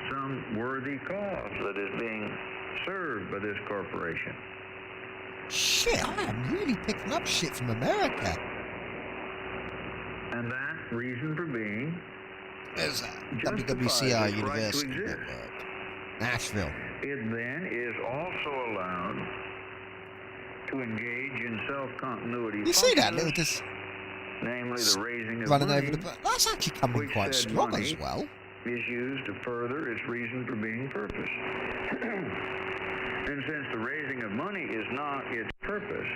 Some worthy cause that is being served by this corporation. Shit, I am really picking up shit from America. And that reason for being There's WWCR University Network, Nashville. It then is also allowed to engage in self-continuity. You see that little just namely the raising of running money, over the. That's actually coming quite strong as well. Is used to further its reason for being purpose. And since the raising of money is not its purpose,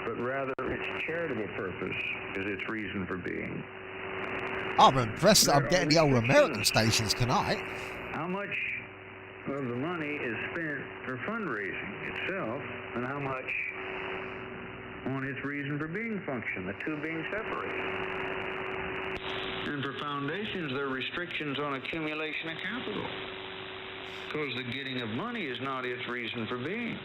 but rather its charitable purpose is its reason for being. I'm impressed that I'm getting the old American stations tonight. How much of the money is spent for fundraising itself, and how much on its reason for being function, the two being separated. And for foundations, there are restrictions on accumulation of capital, because the getting of money is not its reason for being.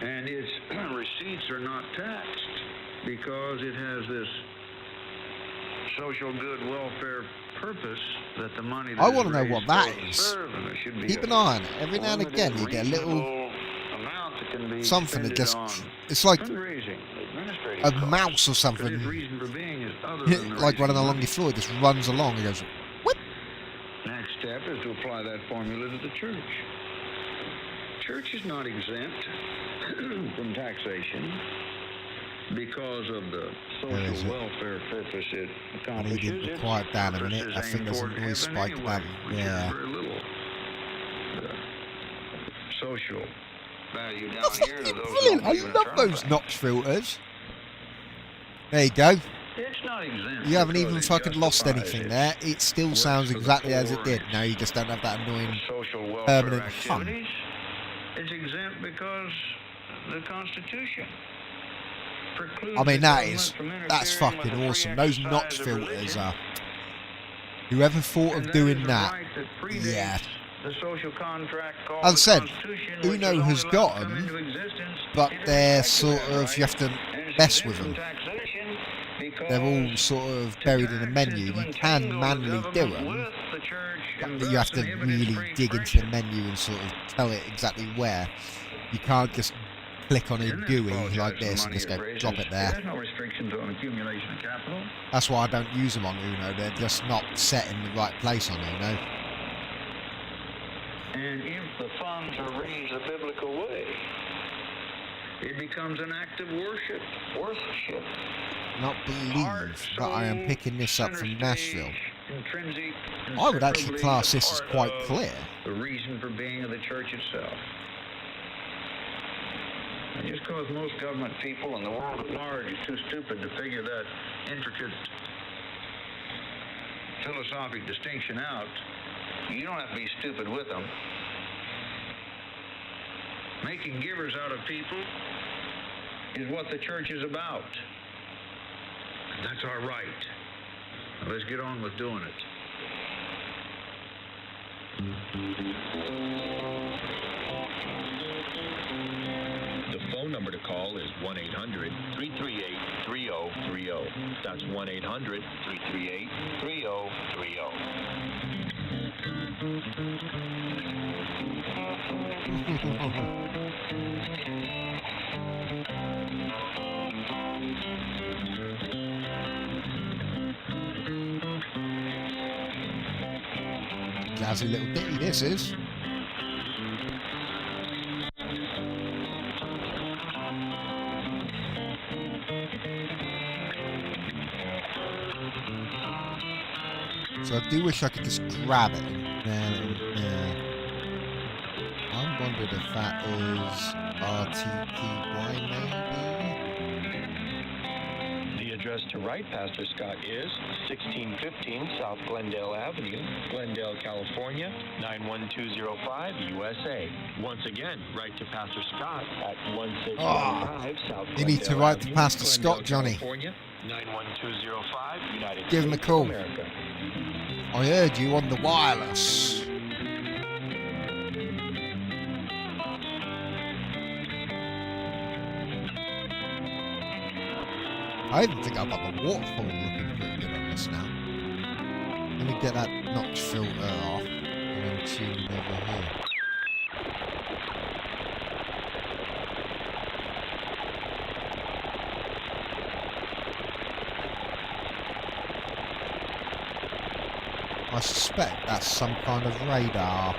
And its receipts are not taxed, because it has this social good welfare purpose that the money that I want to know what that is. Keep an eye on it. Every now and again you get a little something that just, it's like a mouse or something, like running along your floor, it just runs along and goes whip. Next step is to apply that formula to the church. church is not exempt from taxation because of the social welfare purpose it accomplishes. I need him to quiet down a minute. I think there's a noise spike about there. Very little social value down That's here to those brilliant. who I don't love even those try. notch filters. There you go. It's not exempt. You haven't because even it fucking lost justifies anything its there. It still works sounds for the exactly as it poor did. and Now you just don't have that annoying social welfare permanent hum. activities. It's exempt because the Constitution precludes I mean, the that's government from fucking interfering with the awesome. free Those exercise notch of filters religion. are. Whoever thought And of that doing is a that? right that predates Yeah. the social contract called As I the said, Constitution, which Uno was has only got allowed to come them, into existence but in they're respect to sort that of, right, you have to and it's mess exempt with from them. taxation because They're all sort of buried in the menu. You can manually do them, but you have to really dig into the menu and sort of tell it exactly where. You can't just click on a GUI like this and just go drop it there. There's no restrictions on accumulation of capital. That's why I don't use them on Uno. They're just not set in the right place on Uno. And if the funds are raised a biblical way, it becomes an act of worship. Not believe that I am picking this up from Nashville. Intrinsic, I would actually class this as quite clear. The reason for being of the church itself. And just because most government people and the world at large is too stupid to figure that intricate philosophic distinction out, you don't have to be stupid with them. Making givers out of people is what the church is about. And that's our right. Now let's get on with doing it. The phone number to call is 1-800-338-3030. That's 1-800-303-3030. Jazzy little ditty this is. So I do wish I could just grab it. I'm wondering if that is RTPY maybe? The address to write Pastor Scott is 1615 South Glendale Avenue, Glendale, California, 91205 USA. Once again, write to Pastor Scott at 1615 South Glendale You need to write to Avenue, Pastor Glendale, Scott, Johnny. California, 91205 United Give him a States call. of America. I heard you on the wireless. I even think I've got the waterfall looking pretty good on this now. Let me get that notch filter off and then tune it over here. I suspect that's some kind of radar.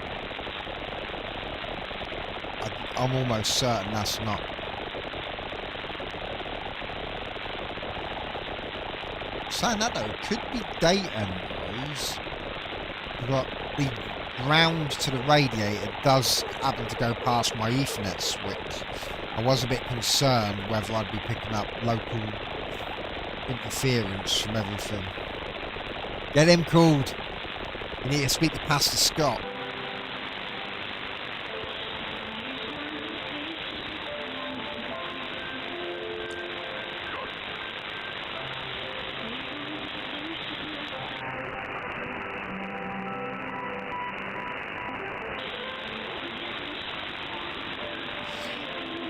I'm almost certain that's not. Saying that though, it could be data noise, but the ground to the radiator does happen to go past my Ethernet switch. I was a bit concerned whether I'd be picking up local interference from everything. Get him called. You need to speak to Pastor Scott.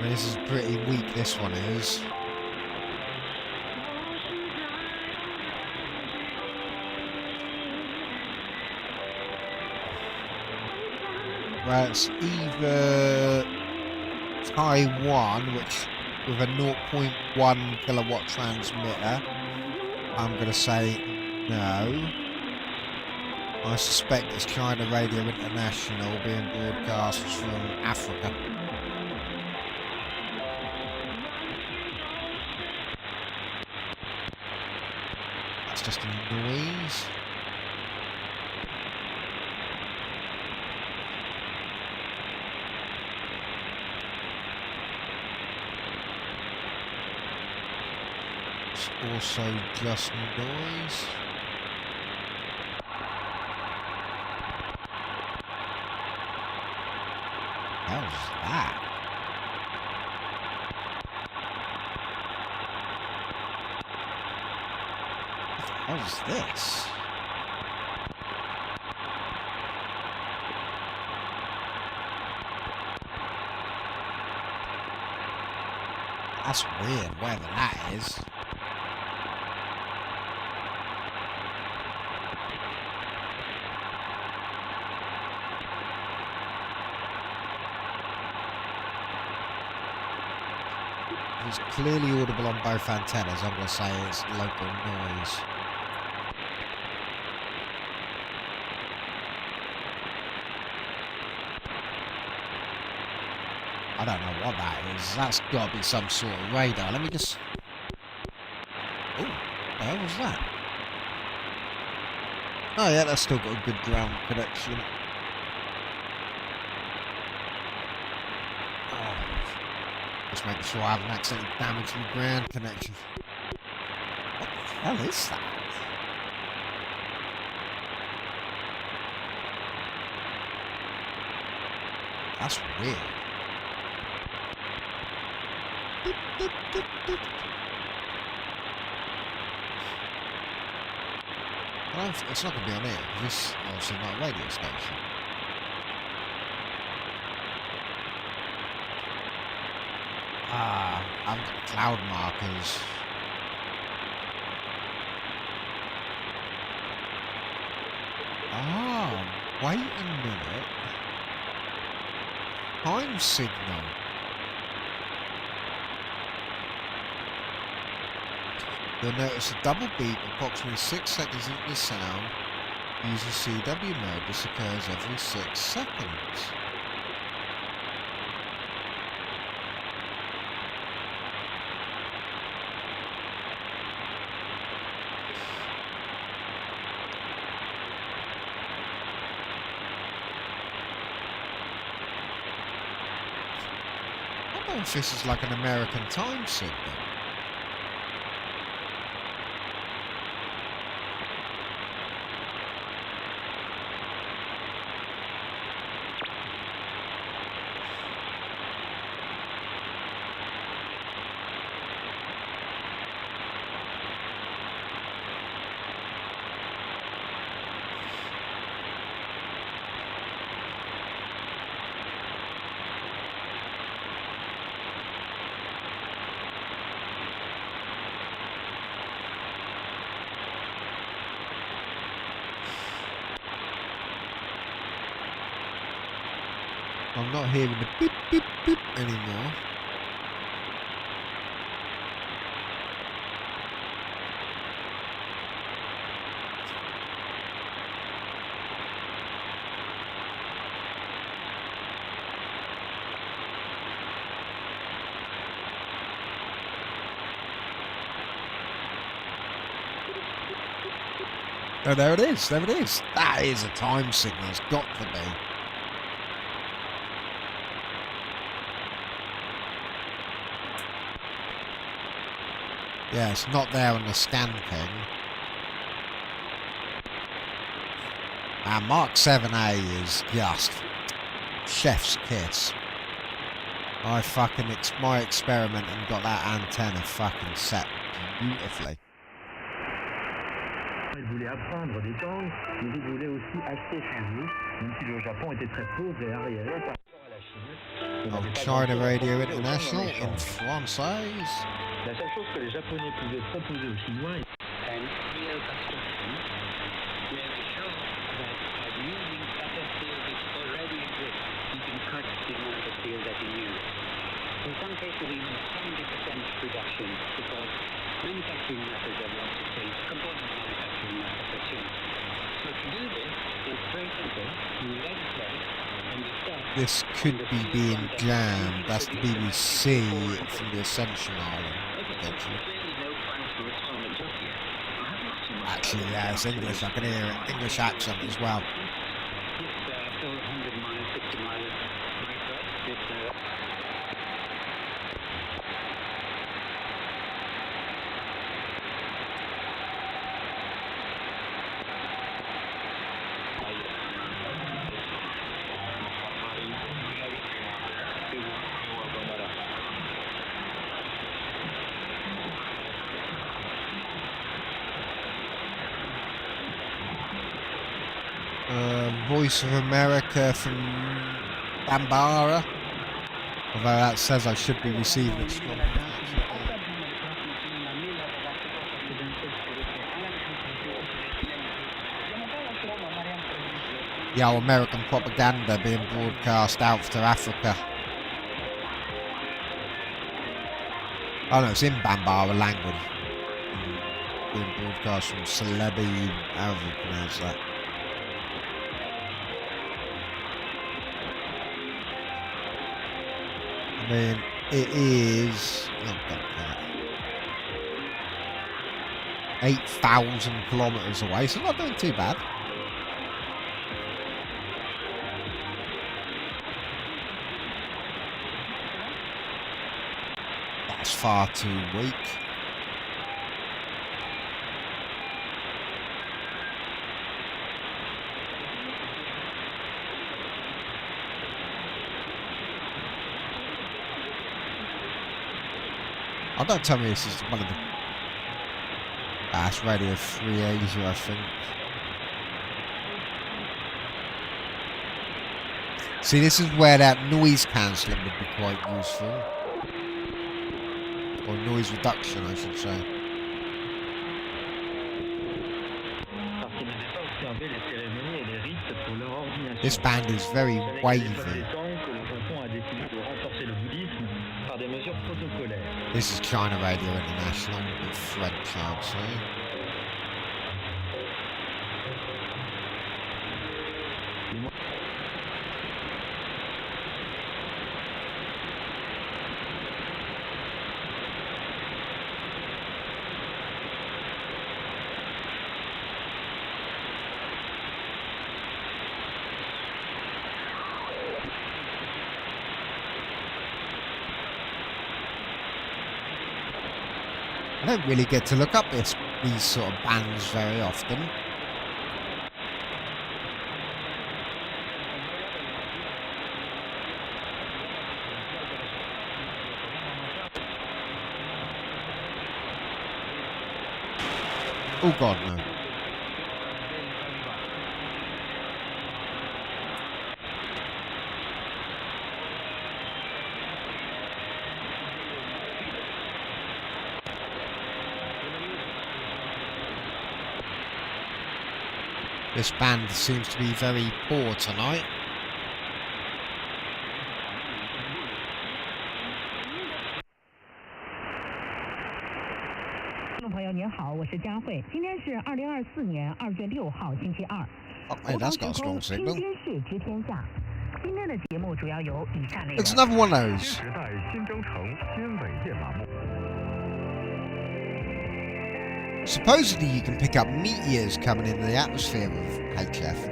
This is pretty weak, this one is. Well, it's either Taiwan, which with a 0.1 kilowatt transmitter, I'm going to say no. I suspect it's China Radio International being broadcast from Africa. just a noise. It's also just noise. How's that? What is this? That's weird, whatever that is. It's clearly audible on both antennas. I'm going to say it's local noise. I don't know what that is. That's got to be some sort of radar. Let me just... Oh, what the hell was that? Oh yeah, that's still got a good ground connection. Oh, just making sure I haven't accidentally damaged the ground connection. What the hell is that? That's weird. Well, it's not going to be on air. This is obviously not a radio station. I've got cloud markers. Wait a minute. Time signal. You'll notice a double beep approximately 6 seconds into the sound. Using CW mode, this occurs every 6 seconds. I don't know if this is like an American time signal. I'm not hearing the beep beep beep anymore. Oh, there it is. There it is. That is a time signal. It's got to be. Yeah, it's not there on the scan ping. Mark 7A is just chef's kiss. I fucking my experiment and got that antenna fucking set beautifully. Il voulait apprendre des langues, mais il voulait aussi acheter chez eux, même si le Japon était très pauvre et arriéré par rapport à la Chine. Oh, China Radio International in français. La seule chose que les Japonais pouvaient proposer aux Chinois in some cases even 70% reduction because manufacturing methods have lots of things, component manufacturing methods are changed. So to do this, it's very simple. You legislate and you set... This could be being jammed. That's the BBC from the Ascension Island, potentially. There's really no plans to respond just yet. I have lots of Actually, yeah, it's English. I can hear it. English accent as well. After 100 miles, 60 miles, Voice of America from Bambara. Although that says I should be receiving it strong. Yeah, American propaganda being broadcast out to Africa. Oh no, it's in Bambara language. Being broadcast from Celebi, however you pronounce that. I mean, it is 8,000 kilometres away, so not doing too bad. That's far too weak. Oh, don't tell me this is one of the... That's Radio Free Asia, I think. See, this is where that noise cancelling would be quite useful. Or noise reduction, I should say. This band is very wavy. This is China Radio International with French, I would say. I don't really get to look up these sort of bands very often. Oh God, no. This band seems to be very poor tonight. Oh, man, that's got a strong signal. It's another one of those. Supposedly you can pick up meteors coming into the atmosphere with HF.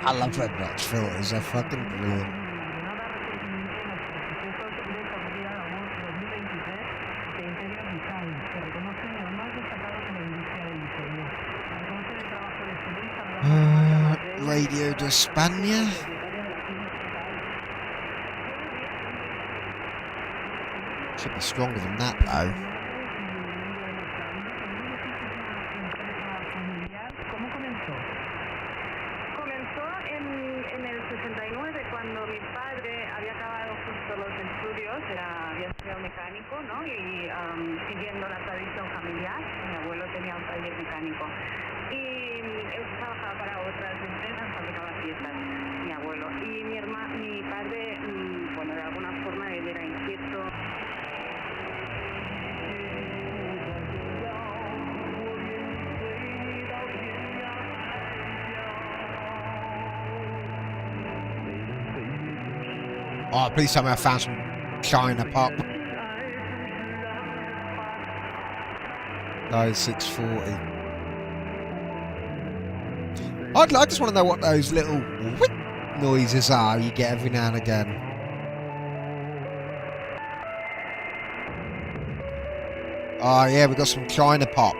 I love red notch filters, they're fucking brilliant. Radio de España. Should be stronger than that though. En el 69, cuando mi padre había acabado justo los estudios, había estudiado mecánico, ¿no? Y siguiendo la tradición familiar, mi abuelo tenía un taller mecánico. Y él trabajaba para otras empresas, fabricaba piezas, mi abuelo. Y mi padre, bueno, de alguna forma él era inquieto. Oh, please tell me I found some China pop. No, 640. I just want to know what those little whip noises are you get every now and again. Oh yeah, we got some China pop.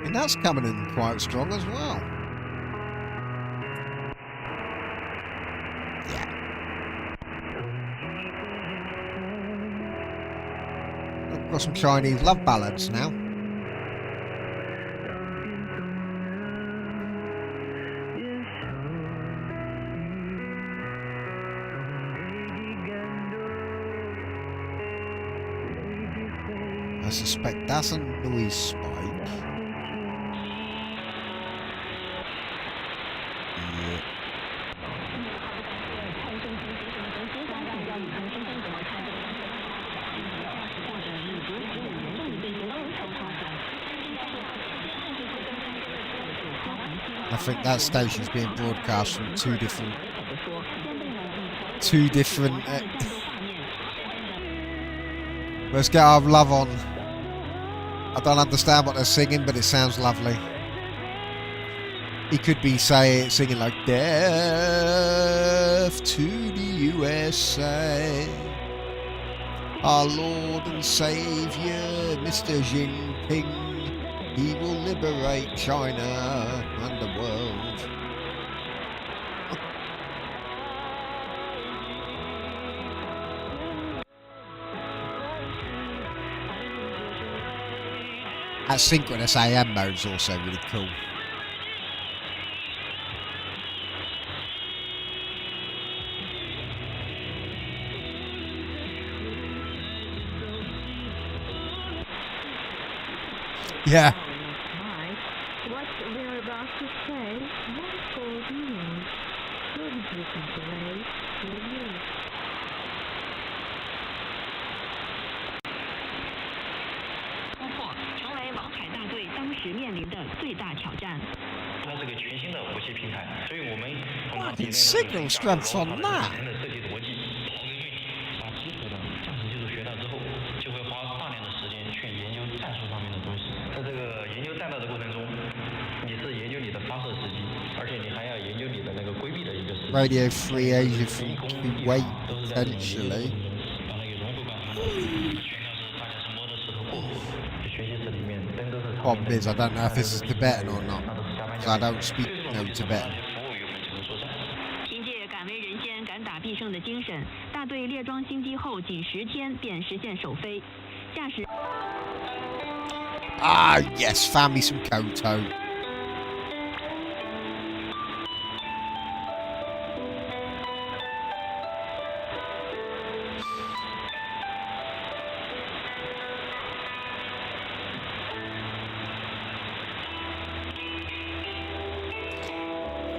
And that's coming in quite strong as well. Yeah. I've got some Chinese love ballads now. I suspect that's a noise spike. Yeah. I think that station's being broadcast from two different. Let's get our love on. I don't understand what they're singing, but it sounds lovely. He could be singing like "Death to the USA, our Lord and Savior, Mr. Jinping. He will liberate China and the world." That synchronous AM mode's also really cool. Yeah. What we're about to say might cause news. Please listen carefully to the news. 突破成为王海大队当时面临的最大挑战。它是个全新的武器平台，所以我们通过 Fucking signal strength on that. 的设计逻辑，把基础的战术技术学到之后，就会花大量的时间去研究战术上面的东西。在这个研究战斗的过程中，你是研究你的发射时机，而且你还要研究你的那个规避的一个时机。Radio Free Asia from Kuwait, potentially. Problem is, I don't know if this is Tibetan or not, because I don't speak no Tibetan. 凭借敢为人先、敢打必胜的精神，大队列装新机后仅10天便实现首飞。驾驶 Ah, yes, found me some Koto.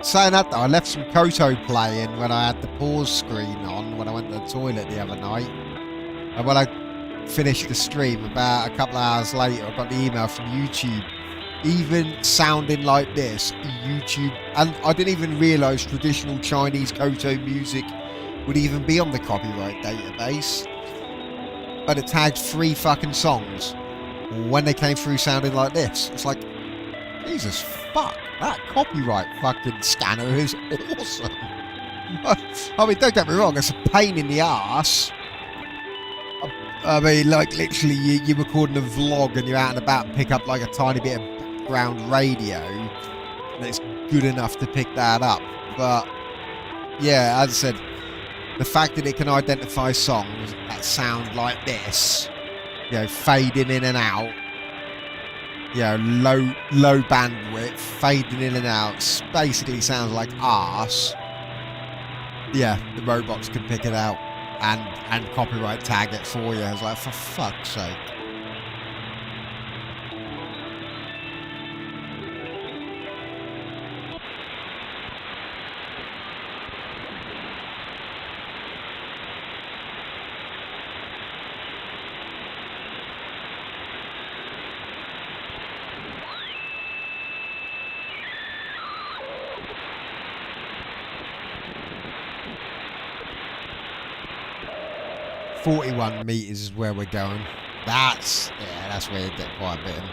Saying that though, I left some Koto playing when I had the pause screen on when I went to the toilet the other night. And when I finished the stream, about a couple of hours later, I got the email from YouTube. Even sounding like this, YouTube, and I didn't even realise traditional Chinese Koto music would even be on the copyright database. But it tagged 3 fucking songs when they came through sounding like this. It's like, Jesus fuck, that copyright fucking scanner is awesome. I mean, don't get me wrong, it's a pain in the arse. I mean, like, literally, you're recording a vlog and you're out and about and pick up, like, a tiny bit of background radio, and it's good enough to pick that up. But, yeah, as I said, the fact that it can identify songs that sound like this, you know, fading in and out, you know, low bandwidth, fading in and out, basically sounds like arse. Yeah, the robots can pick it out and copyright tag it for you. I was like, for fuck's sake. 41 meters is where we're going. That's where you get quite a bit in.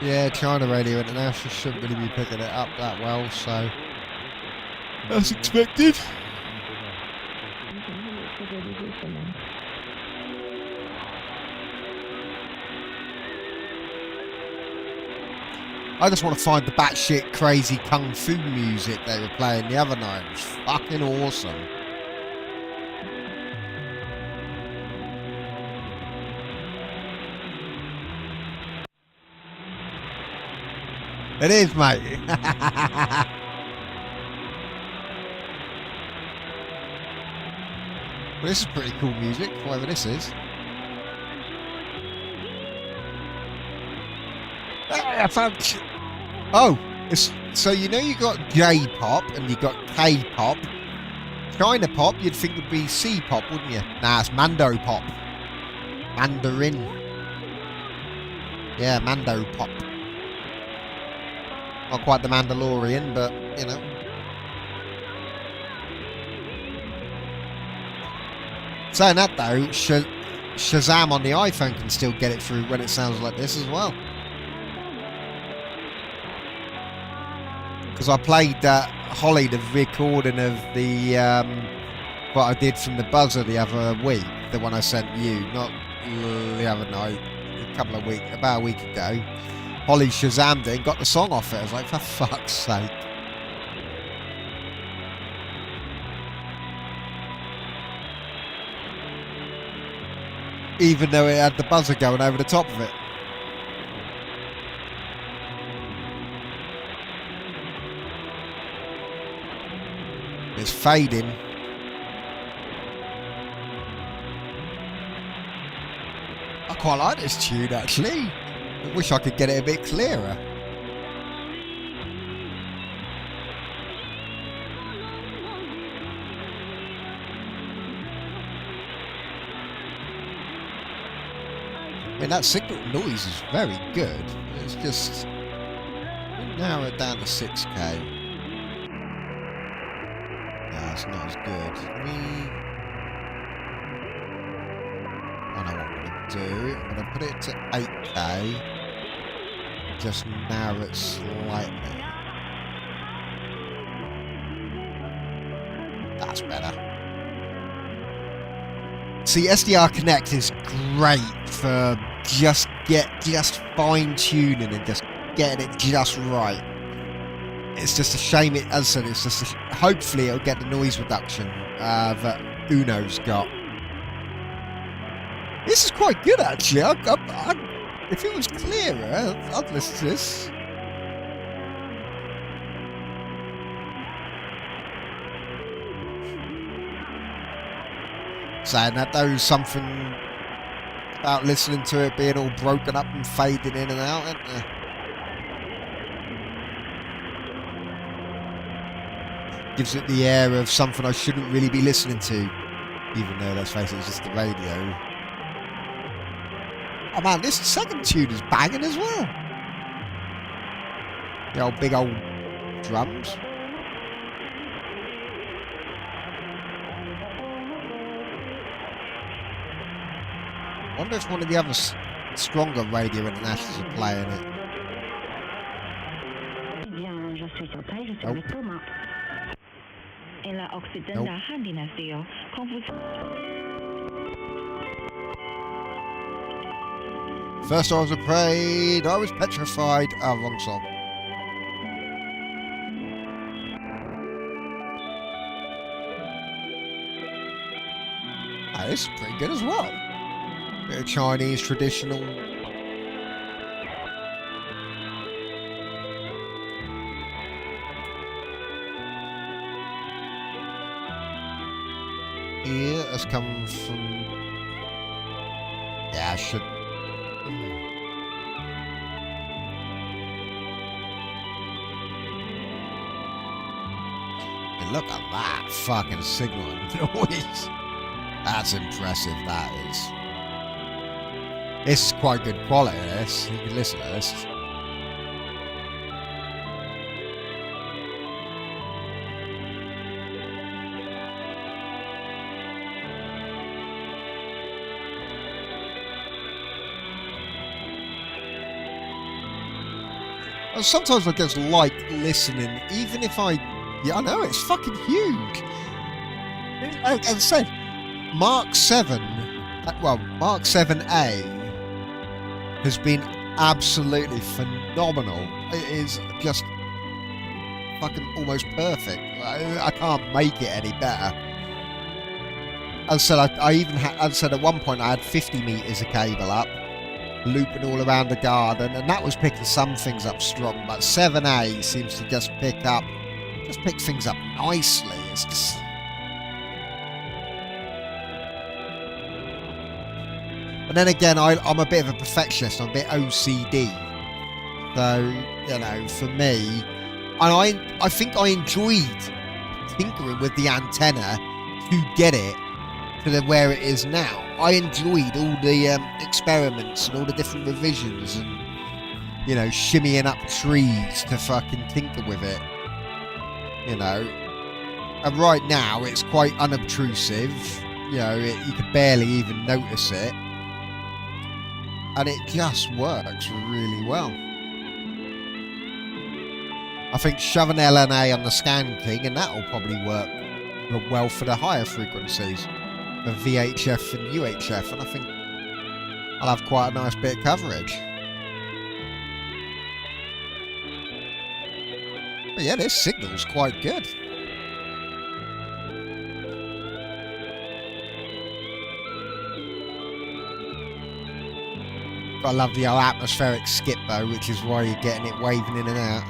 Yeah, China Radio International shouldn't really be picking it up that well, so as expected. I just want to find the batshit crazy kung fu music they were playing the other night. It was fucking awesome. It is, mate. Well, this is pretty cool music, whatever this is. I found. Oh, it's so you know you got J-pop and you got K-pop. China pop, you'd think would be C-pop, wouldn't you? Nah, it's Mando pop. Mandarin. Yeah, Mando pop. Not quite the Mandalorian, but you know. Saying that though, Shazam on the iPhone can still get it through when it sounds like this as well. Because I played Holly the recording of the what I did from the buzzer the other week, the one I sent you, not the other night, about a week ago. Holly Shazammed it and got the song off it. I was like, for fuck's sake. Even though it had the buzzer going over the top of it. It's fading. I quite like this tune actually. I wish I could get it a bit clearer. I mean, that signal noise is very good. It's just narrow it down to 6K. No, it's not as good. I know what I'm going to do. I'm going to put it to 8K. Just narrow it slightly. That's better. See, SDR Connect is great for just fine tuning and just getting it just right. It's just a shame it, as I said, it's just hopefully it'll get the noise reduction that Uno's got. This is quite good actually. If it was clearer, I'd listen to this. Saying that though, something about listening to it being all broken up and fading in and out, isn't there? Gives it the air of something I shouldn't really be listening to, even though, let's face it, it's just the radio. Oh man, this second tune is banging as well. The old big old drums. I wonder if one of the other stronger Radio Internationals are playing it. First I was afraid, I was petrified. Oh, wrong song. Oh, this is pretty good as well. Bit of Chinese traditional. Here has come from. Yeah, I should. mean, look at that fucking signal and noise. That's impressive, that is. This is quite good quality, this. You can listen to this. Sometimes I just like listening, even if I know it's fucking huge. As I said, Mark 7, Mark 7A has been absolutely phenomenal. It is just fucking almost perfect. I can't make it any better. As I said, I even had, as I said, at one point I had 50 meters of cable up, looping all around the garden, and that was picking some things up strong, but 7A seems to just pick things up nicely. It's just... And then again, I'm a bit of a perfectionist, I'm a bit OCD, so, you know, for me, and I think I enjoyed tinkering with the antenna to get it to where it is now. I enjoyed all the experiments and all the different revisions and, you know, shimmying up trees to fucking tinker with it, you know. And right now it's quite unobtrusive, you know, you can barely even notice it, and it just works really well. I think shove an LNA on the Scan King and that'll probably work well for the higher frequencies, the VHF and UHF, and I think I'll have quite a nice bit of coverage. But yeah, this signal's quite good. I love the old atmospheric skip though, which is why you're getting it waving in and out.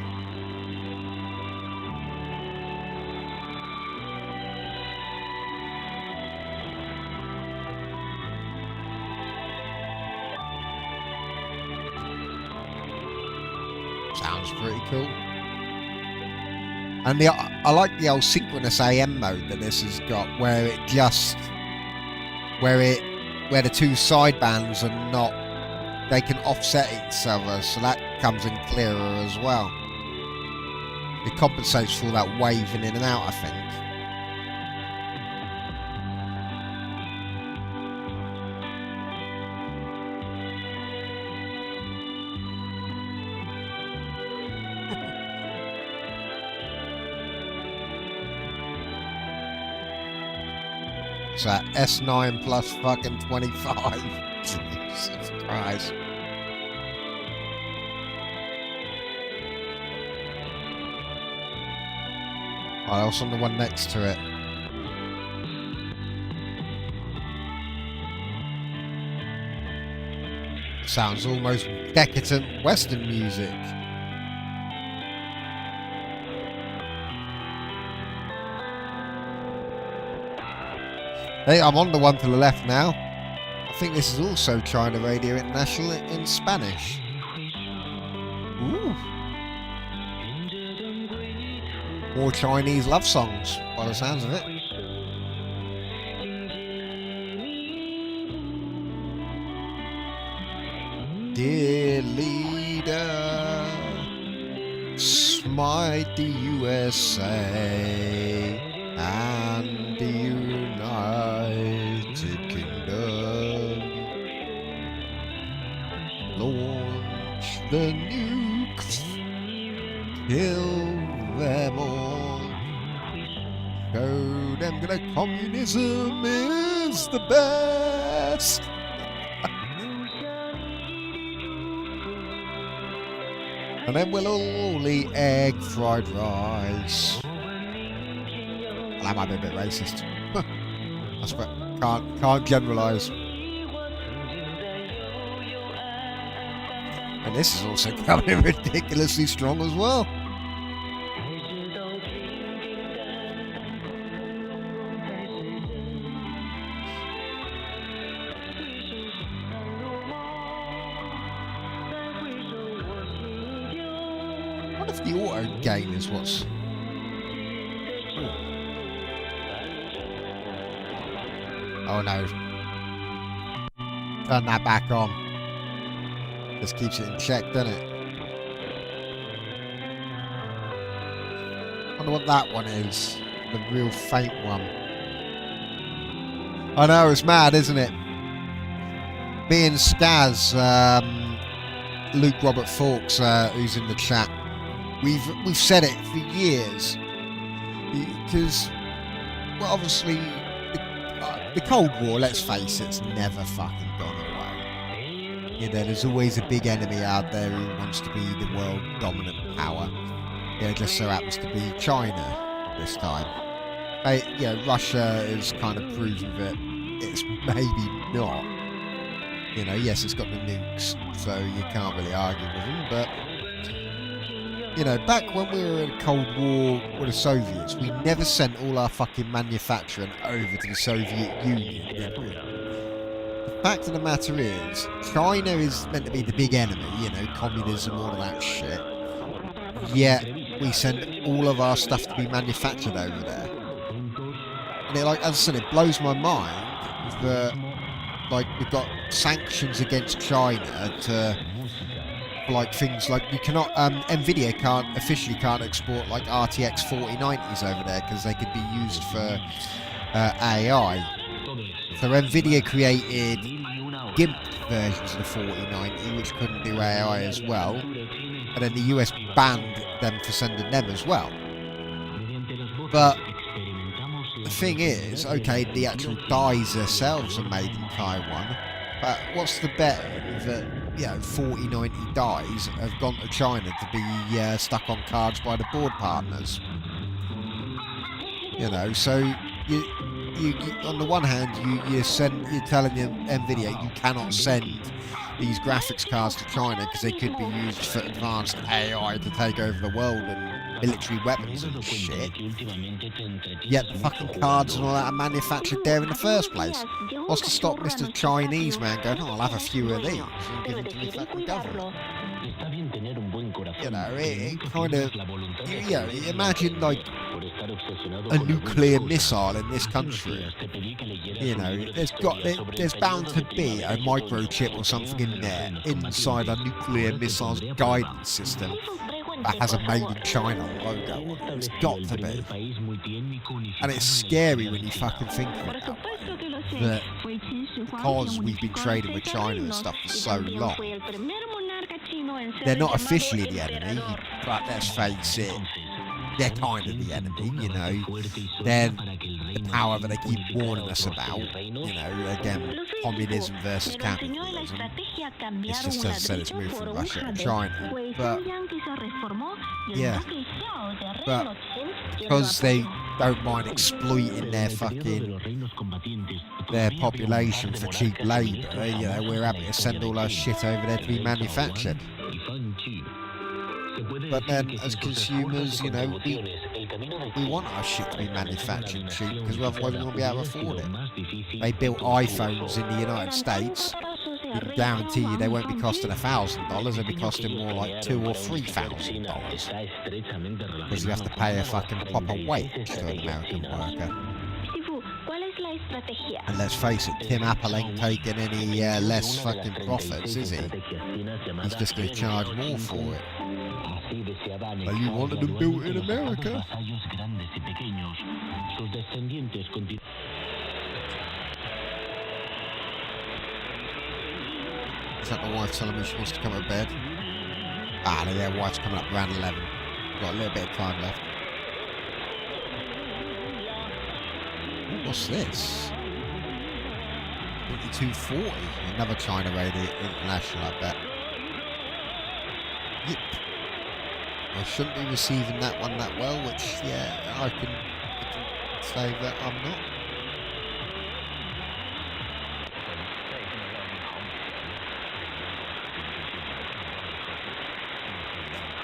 Sounds pretty cool. And I like the old synchronous AM mode that this has got, where it just where the two sidebands are not, they can offset each other, so that comes in clearer as well. It compensates for that waving in and out, I think. So S9 plus fucking 25. Jesus Christ. I also on the one next to it. Sounds almost decadent Western music. Hey, I'm on the one to the left now. I think this is also China Radio International in Spanish. Ooh. More Chinese love songs, by the sounds of it. Dear leader, smite the USA and the United Kingdom. Launch the nukes, kill them all. Show them that communism is the best. And then we'll all eat egg fried rice. Well, that might be a bit racist. I suppose can't generalise. And this is also coming ridiculously strong as well. What if the auto gain is what's... Ooh. Oh no. Turn that back on. Just keeps it in check, doesn't it? I wonder what that one is. The real faint one. I know, it's mad, isn't it? Me and Skaz, Luke Robert Fawkes, who's in the chat, we've said it for years. Because, well, obviously, the Cold War, let's face it, it's never fucking gone away. You know, there's always a big enemy out there who wants to be the world dominant power. You know, it just so happens to be China this time. Russia has kind of proven that it's maybe not. You know, yes, it's got the nukes, so you can't really argue with them, but you know, back when we were in a Cold War with the Soviets, we never sent all our fucking manufacturing over to the Soviet Union, did we? The fact of the matter is, China is meant to be the big enemy, you know, communism, all of that shit. Yet, we send all of our stuff to be manufactured over there. And it, like, as I said, it blows my mind that, like, we've got sanctions against China to... like things like you cannot Nvidia officially can't export like RTX 4090s over there because they could be used for AI. So Nvidia created GIMP versions of the 4090 which couldn't do AI as well, and then the US banned them for sending them as well. But the thing is, okay, the actual dies themselves are made in Taiwan, but what's the bet that 4090 dies have gone to China to be stuck on cards by the board partners? You know, so you on the one hand you're telling them Nvidia you cannot send these graphics cards to China because they could be used for advanced AI to take over the world and military weapons and shit. Yet the fucking cards and all that are manufactured there in the first place. What's to stop Mr. Chinese man going, oh, I'll have a few of these and give them to the fucking government? You know, it kind of, imagine like a nuclear missile in this country. You know, there's bound to be a microchip or something in there inside a nuclear missile's guidance system that has a made in China logo on it. It's got to be. And it's scary when you fucking think of it that way. That because we've been trading with China and stuff for so long, they're not officially the enemy, but let's face it, they're kind of the enemy, you know. They're the power that they keep warning us about, you know, again, communism versus capitalism. It's just, as I said, it's moved from Russia to China. But, yeah. But, because they don't mind exploiting their population for cheap labour, you know, we're happy to send all our shit over there to be manufactured. But then, as consumers, you know, we want our shit to be manufactured cheap because otherwise we won't be able to afford it. They built iPhones in the United States. You can guarantee you they won't be costing $1,000. They'll be costing more like $2,000 or $3,000 because you have to pay a fucking proper wage to an American worker. And let's face it, Tim Apple ain't taking any less fucking profits, is he? He's just going to charge more for it. Well, you wanted them built in America. Is that my wife telling me she wants to come to bed? Ah, their wife's coming up around 11. Got a little bit of time left. What's this? 2240. Another China Radio International, I bet. Yep. I shouldn't be receiving that one that well, which, yeah, I can say that I'm not.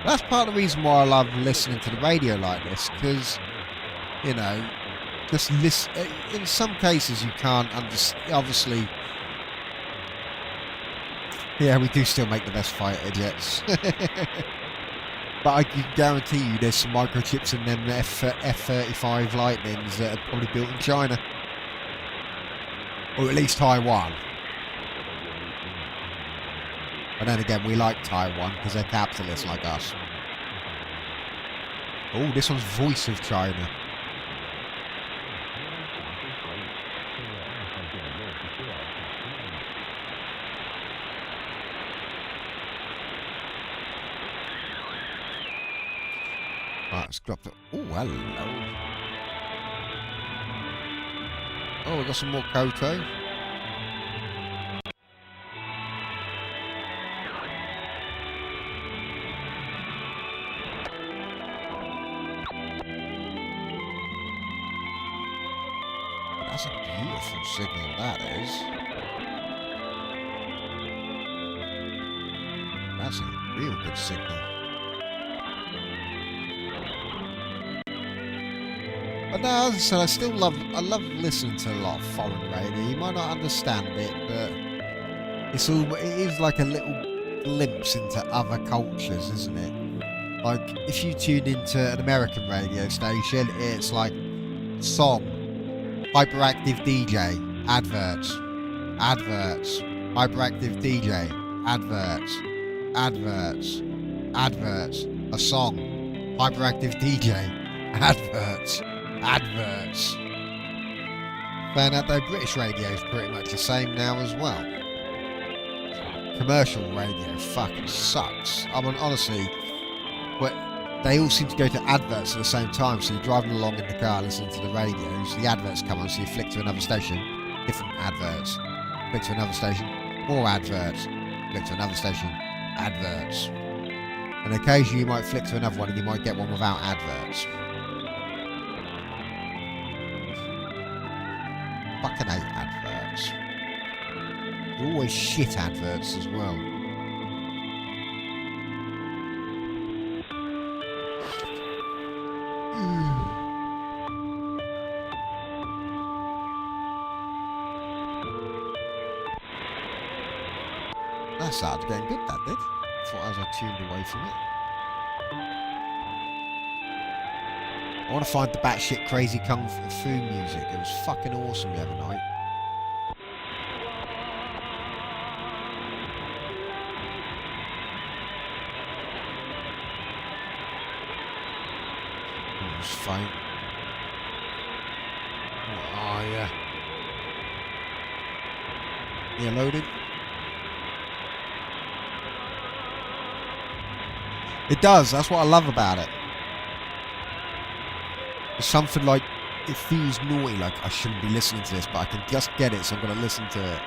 That's part of the reason why I love listening to the radio like this, because, you know, just listen. In some cases, you can't understand. Obviously, yeah, we do still make the best fighter jets. But I can guarantee you there's some microchips in them F-35 Lightnings that are probably built in China. Or at least Taiwan. But then again, we like Taiwan because they're capitalists like us. Oh, this one's Voice of China. Right, let's drop it. Oh, hello. Oh, we got some more Koto. That's a beautiful signal, that is. That's a real good signal. But no, as I said, I love listening to a lot of foreign radio. You might not understand it, but it is like a little glimpse into other cultures, isn't it? Like, if you tune into an American radio station, it's like song, hyperactive DJ, adverts, hyperactive DJ, adverts, a song, hyperactive DJ, adverts. Found out though British radio is pretty much the same now as well. Commercial radio fucking sucks. I mean, honestly, they all seem to go to adverts at the same time. So you're driving along in the car listening to the radios, the adverts come on, so you flick to another station, different adverts. Flick to another station, more adverts. Flick to another station, adverts. And occasionally you might flick to another one and you might get one without adverts. Fucking hate adverts. They're always shit adverts as well. That started getting good, that did. Thought as I tuned away from it. I want to find the batshit crazy kung fu music. It was fucking awesome the other night. It was faint. Oh, yeah. Yeah, loaded. It does. That's what I love about it. It's something like, it feels naughty, like I shouldn't be listening to this, but I can just get it, so I'm going to listen to it.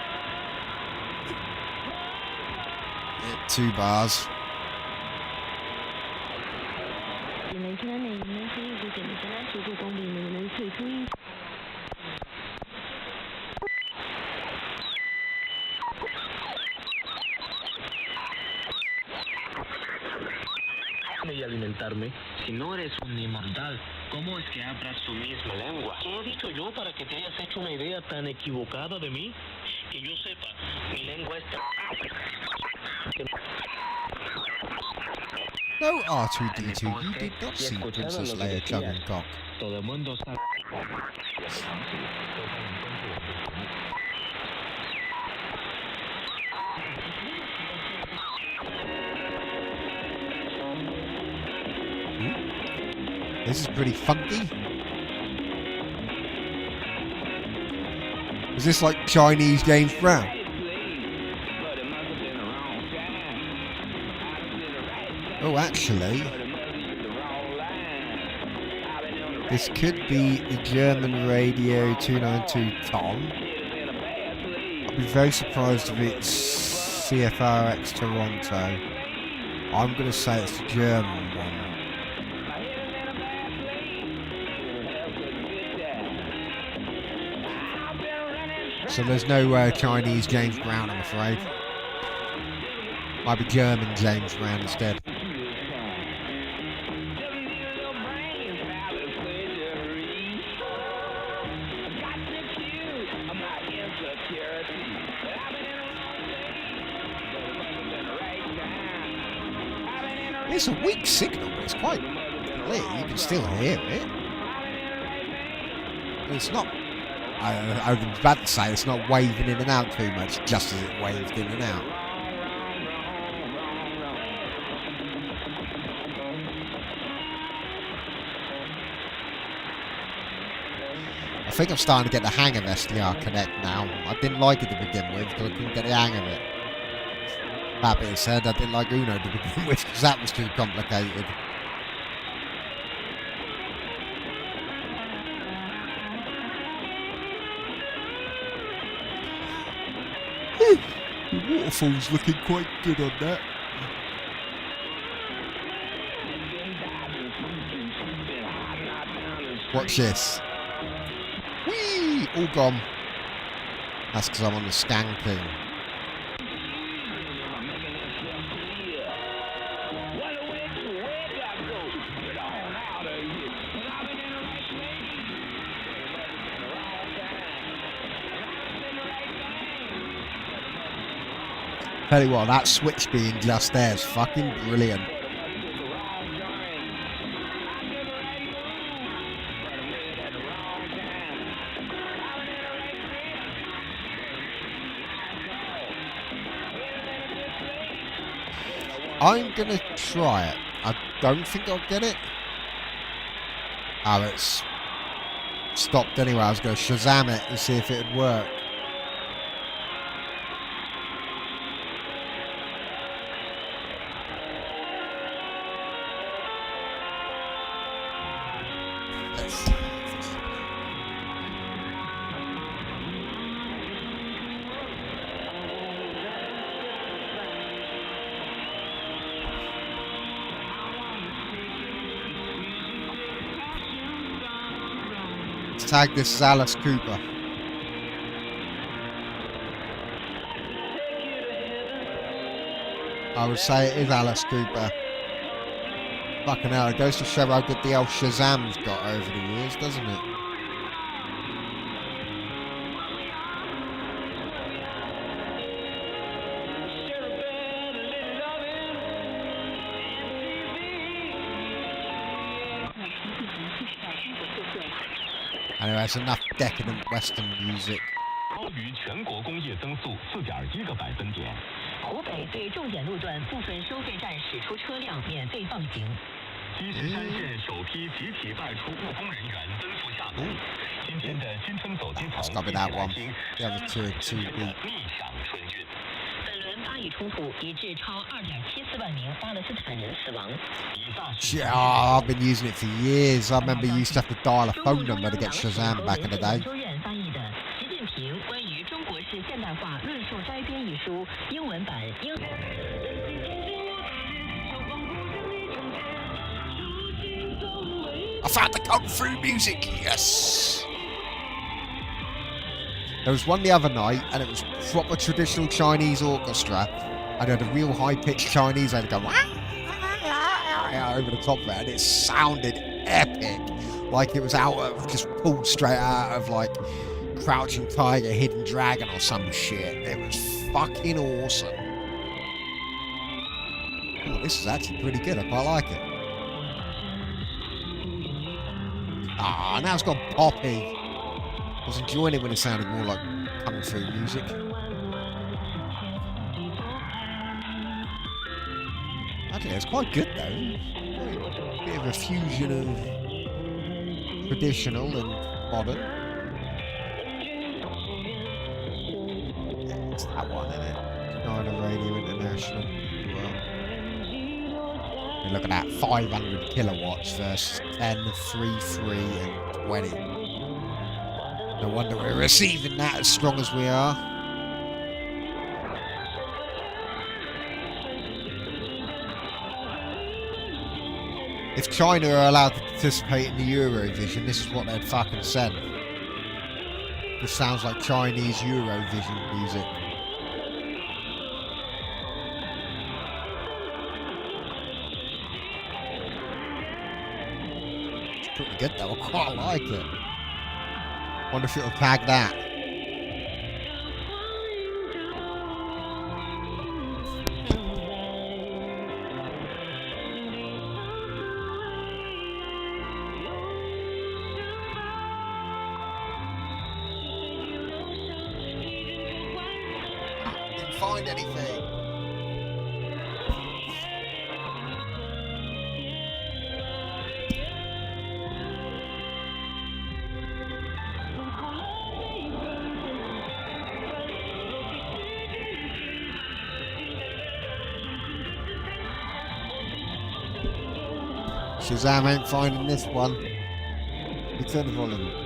Yeah, 2 bars. Y alimentarme. Si no eres un inmortal, ¿cómo es que hablas tu misma lengua? ¿Qué he dicho yo para que te hayas hecho una idea tan equivocada de mí? Que yo sepa, mi lengua es... No, R2-D2, you did not see Princess Leia chug and cock. Todo el mundo sabe. This is pretty funky. Is this like Chinese James Brown? Oh, actually, this could be the German Radio 292 Tom. I'd be very surprised if it's CFRX Toronto. I'm going to say it's the German one. So there's no Chinese James Brown, I'm afraid. Might be German James Brown instead. It's a weak signal, but it's quite clear. You can still hear it. It's not I was about to say it's not waving in and out too much, just as it waved in and out. I think I'm starting to get the hang of SDR Connect now. I didn't like it to begin with because I couldn't get the hang of it. That being said, I didn't like Uno to begin with because that was too complicated. The waterfall's looking quite good on that. Watch this. Whee! All gone. That's because I'm on the skanking. Tell you what, that switch being just there is fucking brilliant. I'm gonna try it. I don't think I'll get it. Oh, it's stopped anyway. I was gonna Shazam it and see if it would work. Tag this is Alice Cooper. I would say it is Alice Cooper. Fucking hell, it goes to show how good the old Shazam's got over the years, doesn't it? Anyway, it's enough decadent Western music. 高于全国工业增速4.1个百分点。湖北对重点路段部分收费站驶出车辆免费放行。积石山县首批集体外出务工人员奔赴厦门。今天的新春走基层一起来听逆向春运。本轮巴以冲突已致超2.74万名巴勒斯坦人死亡。 Shit, oh, I've been using it for years. I remember you used to have to dial a phone number to get Shazam back in the day. 习近平关于中国式现代化论述摘编一书英文版英。I found the kung fu music. Yes. There was one the other night, and it was proper traditional Chinese orchestra. I had a real high-pitched Chinese. I had to go over the top of it, and it sounded epic, like it was out of just pulled straight out of like Crouching Tiger, Hidden Dragon, or some shit. It was fucking awesome. Oh, this is actually pretty good. I quite like it. Ah, now it's got poppy. I was enjoying it when it sounded more like kung fu music. Actually, it's quite good though. A bit of a fusion of traditional and modern. Yeah, it's that one, isn't it? Kind of Radio International. Well, look at that, 500 kilowatts versus 10, 3, 3, and 20. No wonder we're receiving that as strong as we are. If China are allowed to participate in the Eurovision, this is what they'd fucking send. This sounds like Chinese Eurovision music. It's pretty good though, I quite like it. Wonder if it'll tag that. find anything. Shazam ain't finding this one. Return the volume.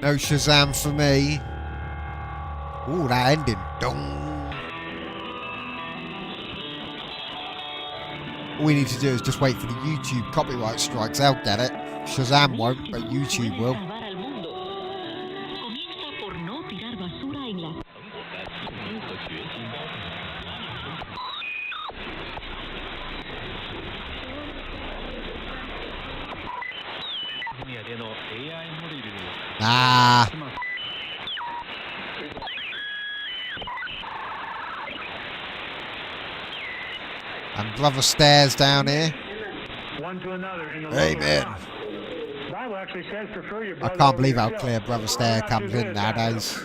No Shazam for me. Ooh, that ending. Dong. All we need to do is just wait for the YouTube copyright strikes. They'll get it. Shazam won't, but YouTube will. Ah. And Brother Stairs down here. One to another in the Amen. Bible actually says prefer your brother. I can't believe how clear Brother Stair comes in nowadays.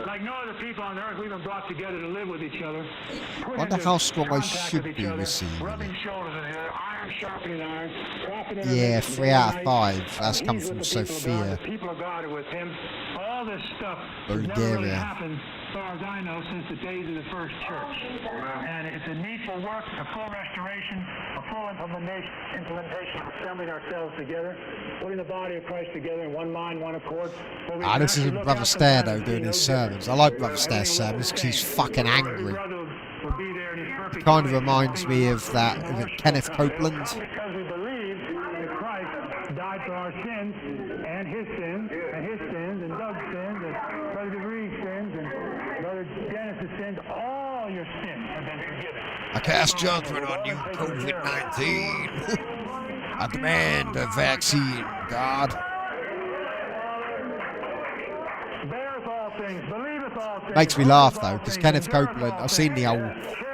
Like no other people on earth, we've been brought together to live with each other. Wonder how strong I should be receiving rubbing it. shoulders in here, iron sharpening iron. Yeah, 3 out of 5. That's come from Sophia. People of God are with him. All this stuff Bulgaria. has never really happened, as far as I know, since the days of the first church. And it's a needful work, a full restoration, a full implementation of assembling ourselves together, putting the body of Christ together in one mind, one accord. This isn't Brother Stair though doing his sermons. I like Brother Stair's sermons because he's fucking angry. It kind of reminds me of that, is it Kenneth Copeland? Because we believe that Christ died for our sins, and his sins, and Doug's sins, and Brother DeVries' sins, and Brother Dennis' sins. All your sins have been forgiven. I cast judgment on you, COVID-19. I demand a vaccine, God. Makes me laugh though, because Kenneth Copeland, I've seen the old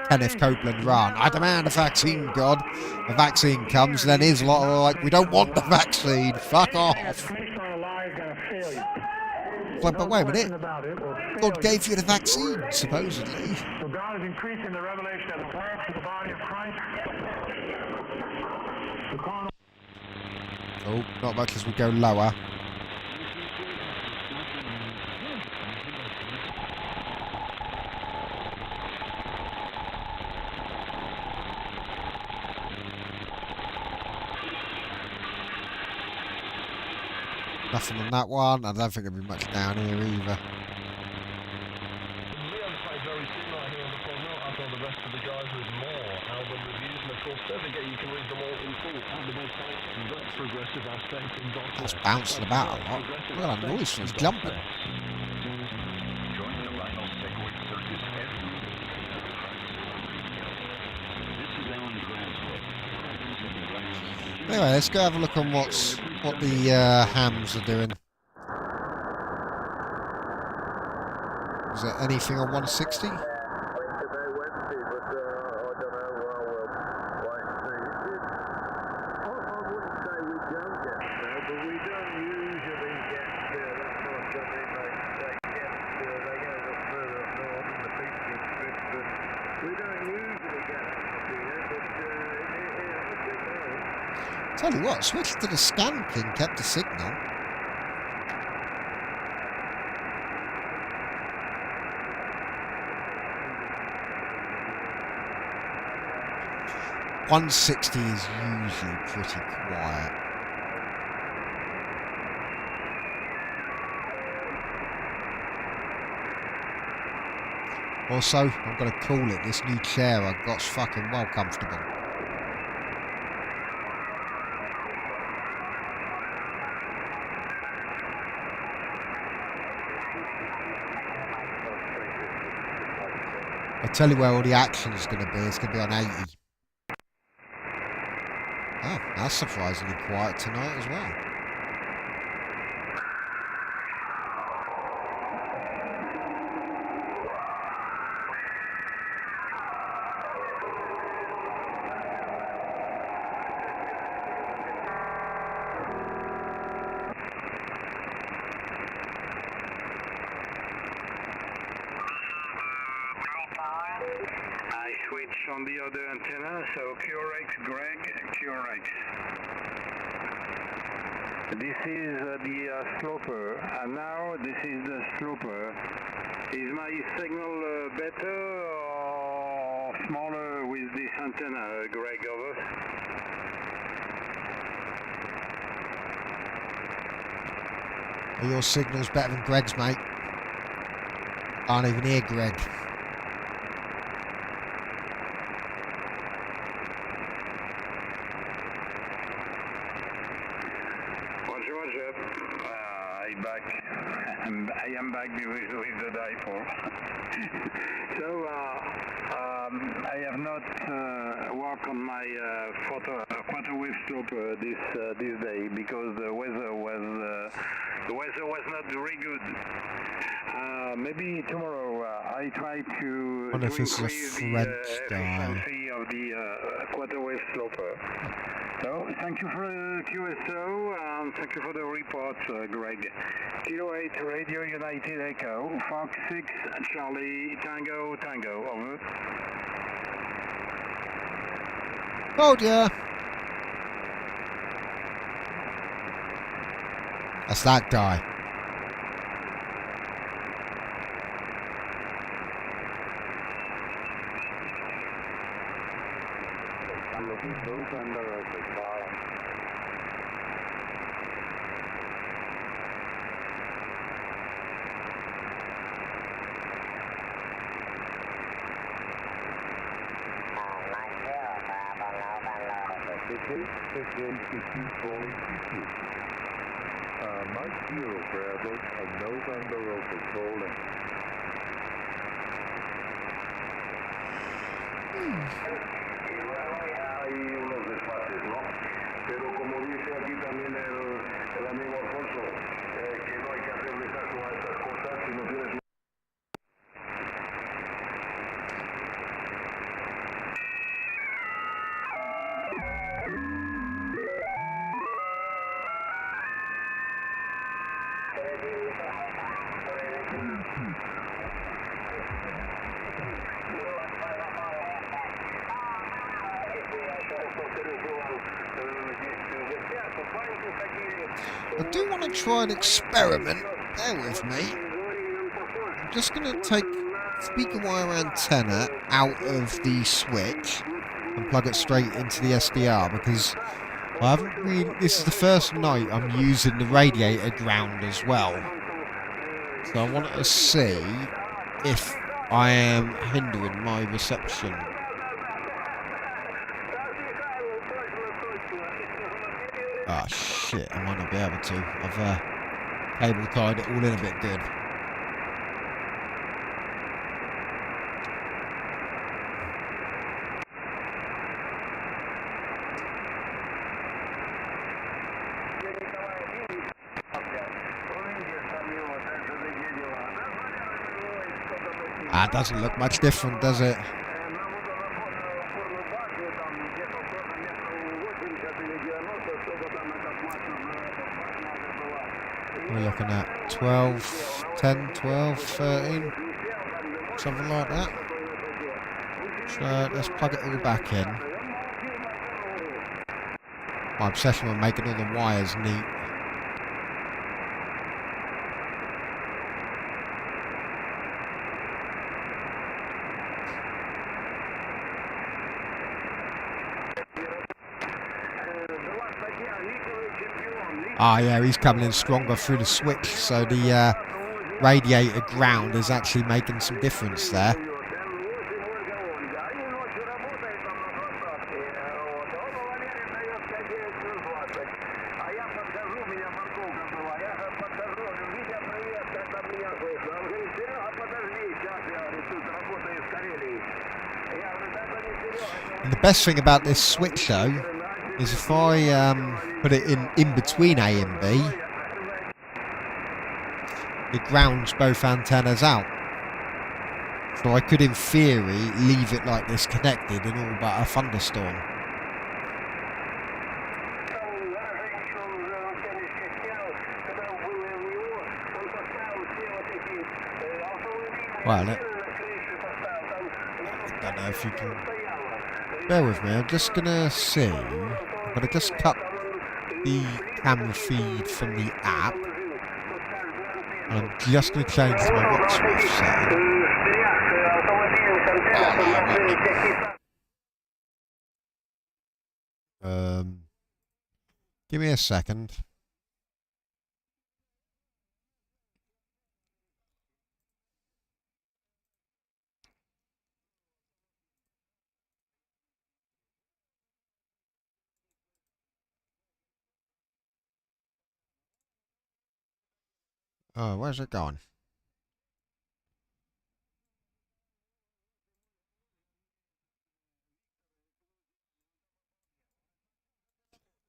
Kenneth Copeland run. I demand a vaccine, God. The vaccine comes, and then here's a lot of like, we don't want the vaccine. Fuck off. But wait a minute. God gave you the vaccine, supposedly. So God is increasing the revelation of the works of the body of Christ. Oh, not much as we go lower. Nothing on that one. I don't think there'll be much down here either. It's bouncing about a lot. Look at that noise, he's jumping. Anyway, let's go have a look on what the hams are doing. Is there anything on 160? Tell you what, switched to the scan pin, kept the signal. .160 is usually pretty quiet. Also, I'm going to call it, this new chair I got's fucking well comfortable. I'll tell you where all the action's going to be. It's going to be on 80. Oh, that's surprisingly quiet tonight as well. I switch on the other antenna, so QRX, Greg, QRX. This is the sloper, and now this is the sloper. Is my signal better or smaller with this antenna, Greg, over? Are your signals better than Greg's, mate? Can't even hear Greg. I am back with the dipole. So I have not worked on my quarter wave slope this day because the weather was not very good. Maybe tomorrow I try to increase the efficiency of the quarter wave sloper. So, thank you for the QSO, and thank you for the report, Greg. Kilo 8, Radio United Echo, Fox 6, Charlie, Tango, Tango, over. Oh dear. That's that guy. I'm looking close under the car. Mike 0 Bravo and November over Poland. Hay unos desfases, ¿no? Pero como dice aquí también el amigo Alfonso, que no hay que hacerle caso a estas cosas si no tienes... I do want to try an experiment. Bear with me. I'm just going to take speaker wire antenna out of the switch and plug it straight into the SDR because I haven't really. This is the first night I'm using the radiator ground as well. So I want to see if I am hindering my reception. Ah, shit, I might not be able to. I've cable tied it all in a bit good. Ah, it doesn't look much different, does it? We're looking at 12, 10, 12, 13, something like that. So let's plug it all back in. My obsession with making all the wires neat. Ah, yeah, he's coming in stronger through the switch, so the radiator ground is actually making some difference there. And the best thing about this switch, though, is if I put it in between A and B, it grounds both antennas out. So I could, in theory, leave it like this connected in all but a thunderstorm. Well, I don't know if you can... Bear with me, I'm just going to see. I'm going to just cut the camera feed from the app. And I'm just going to change to my watch switch setting. Give me a second. Oh, where's it going?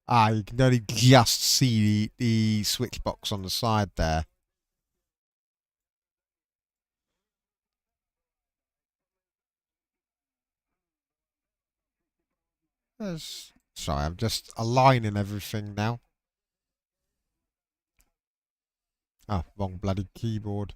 Ah, you can only just see the switch box on the side there. Sorry, I'm just aligning everything now. Oh, wrong bloody keyboard.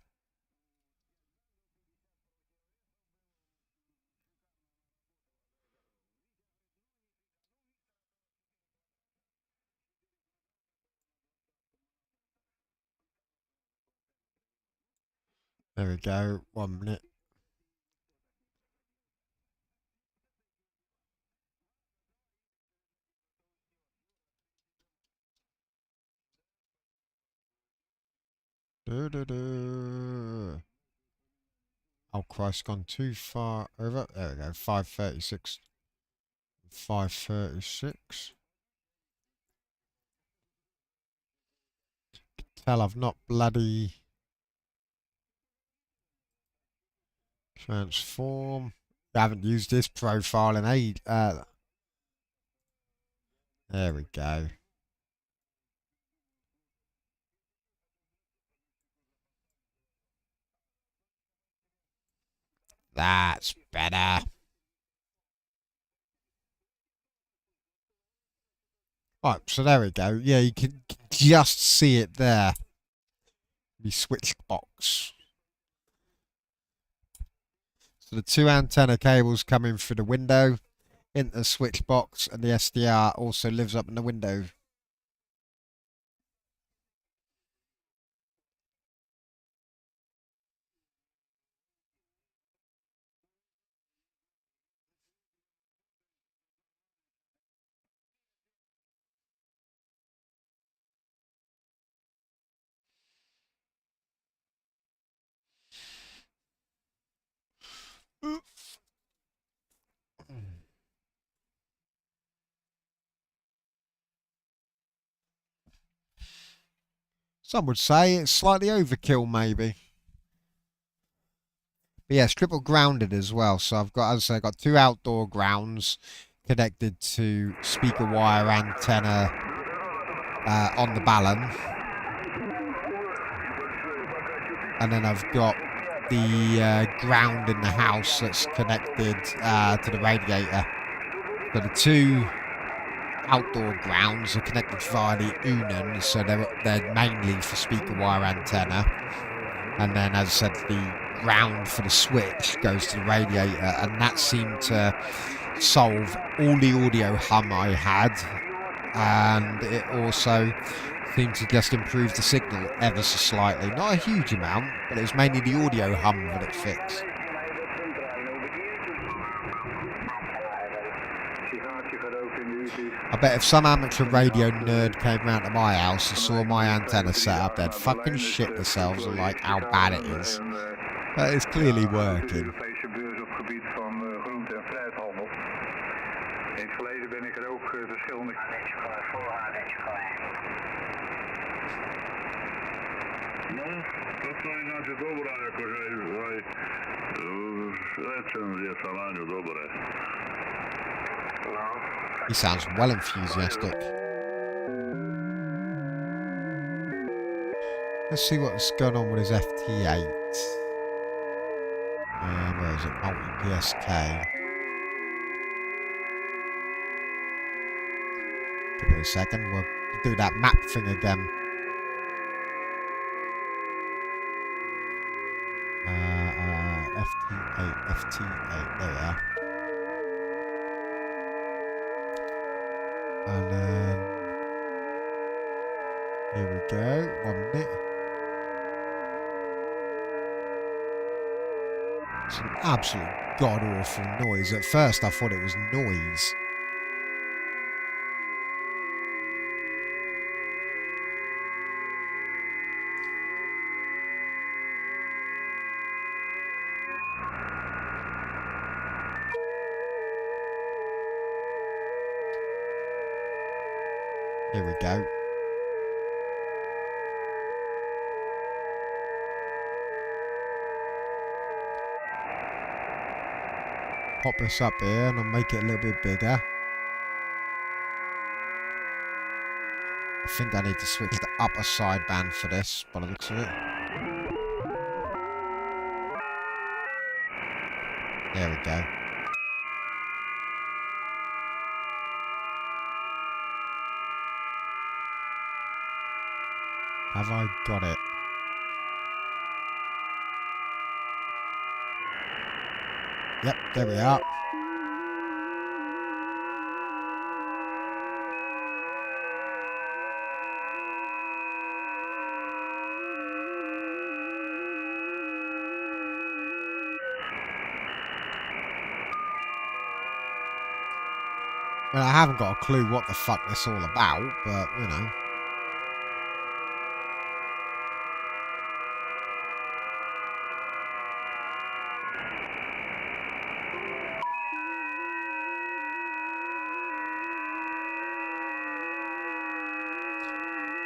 There we go. 1 minute. Oh Christ, gone too far over. There we go. 536. 536. Tell I've not bloody transform. I haven't used this profile in age. There we go. That's better. Right, so there we go. Yeah, you can just see it there. The switch box. So the two antenna cables coming through the window into the switch box, and the SDR also lives up in the window. Some would say it's slightly overkill, maybe. But yeah, it's triple grounded as well. So I've got, as I say, I've got two outdoor grounds connected to speaker wire antenna on the Ballon. And then I've got the ground in the house that's connected to the radiator. So the two outdoor grounds are connected via the Unan, so they're mainly for speaker wire antenna. And then, as I said, the ground for the switch goes to the radiator, and that seemed to solve all the audio hum I had, and it also seemed to just improve the signal ever so slightly. Not a huge amount, but it was mainly the audio hum that it fixed. I bet if some amateur radio nerd came round to my house and saw my antenna set up, they'd fucking shit themselves and like how bad it is. But it's clearly working. He sounds well enthusiastic. Let's see what's going on with his FT8. Where is it? Multi-PSK. Give it a second. We'll do that map thing again. FT8. There we are. And then here we go. 1 minute. It's an absolute god-awful noise. At first I thought it was noise. Here we go. Pop this up here and I'll make it a little bit bigger. I think I need to switch the upper sideband for this, by the looks of it. There we go. Have I got it? Yep, there we are. Well, I haven't got a clue what the fuck this all about, but, you know.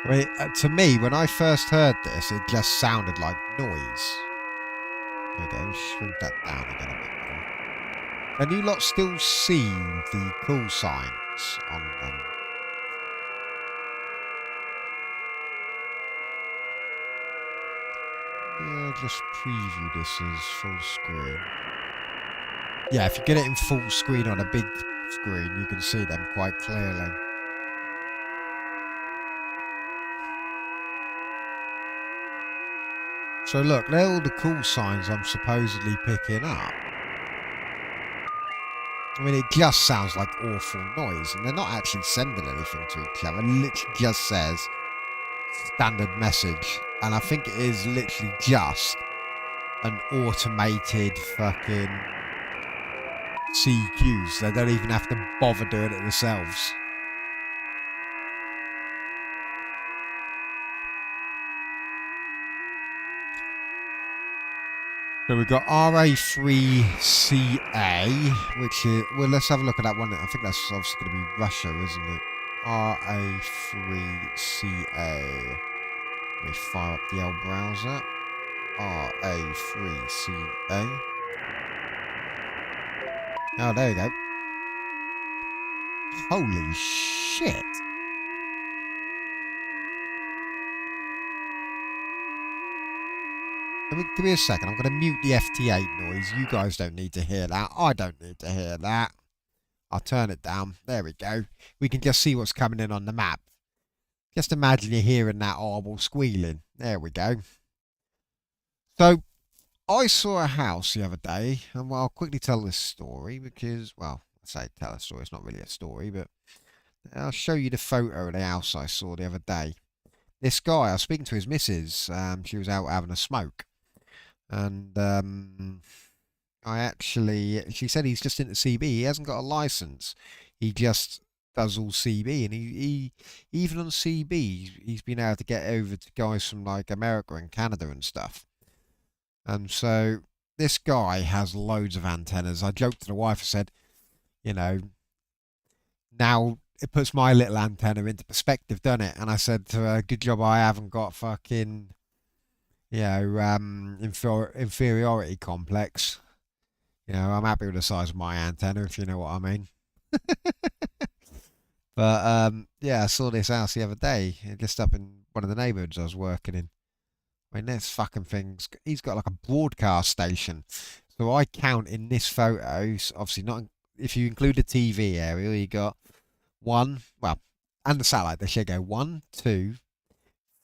I mean, to me, when I first heard this, it just sounded like noise. There we go, shrink that down again a bit more. Can you lot still see the call signs on them? Yeah, just preview this as full screen. Yeah, if you get it in full screen on a big screen, you can see them quite clearly. So look, they're all the call signs I'm supposedly picking up. I mean, it just sounds like awful noise, and they're not actually sending anything to each other. It literally just says standard message, and I think it is literally just an automated fucking CQs. They don't even have to bother doing it themselves. So we've got RA3CA, which is, well, let's have a look at that one. I think that's obviously going to be Russia, isn't it? RA3CA. Let me fire up the L browser. RA3CA. Oh, there you go. Holy shit. Give me a second. I'm going to mute the FT8 noise. You guys don't need to hear that. I don't need to hear that. I'll turn it down. There we go. We can just see what's coming in on the map. Just imagine you're hearing that horrible squealing. There we go. So, I saw a house the other day, and I'll quickly tell this story because, well, I say tell a story. It's not really a story, but I'll show you the photo of the house I saw the other day. This guy, I was speaking to his missus. She was out having a smoke. And she said he's just into CB. He hasn't got a license. He just does all CB, and he even on CB, he's been able to get over to guys from like America and Canada and stuff. And so this guy has loads of antennas. I joked to the wife. I said, you know, now it puts my little antenna into perspective, doesn't it? And I said to her, good job I haven't got fucking, you know, inferiority complex. You know, I'm happy with the size of my antenna, if you know what I mean. But yeah, I saw this house the other day, just up in one of the neighbourhoods I was working in. I mean, there's fucking things. He's got like a broadcast station. So I count in this photo, obviously not if you include the TV area, you got one, well, and the satellite. They should go 1, 2,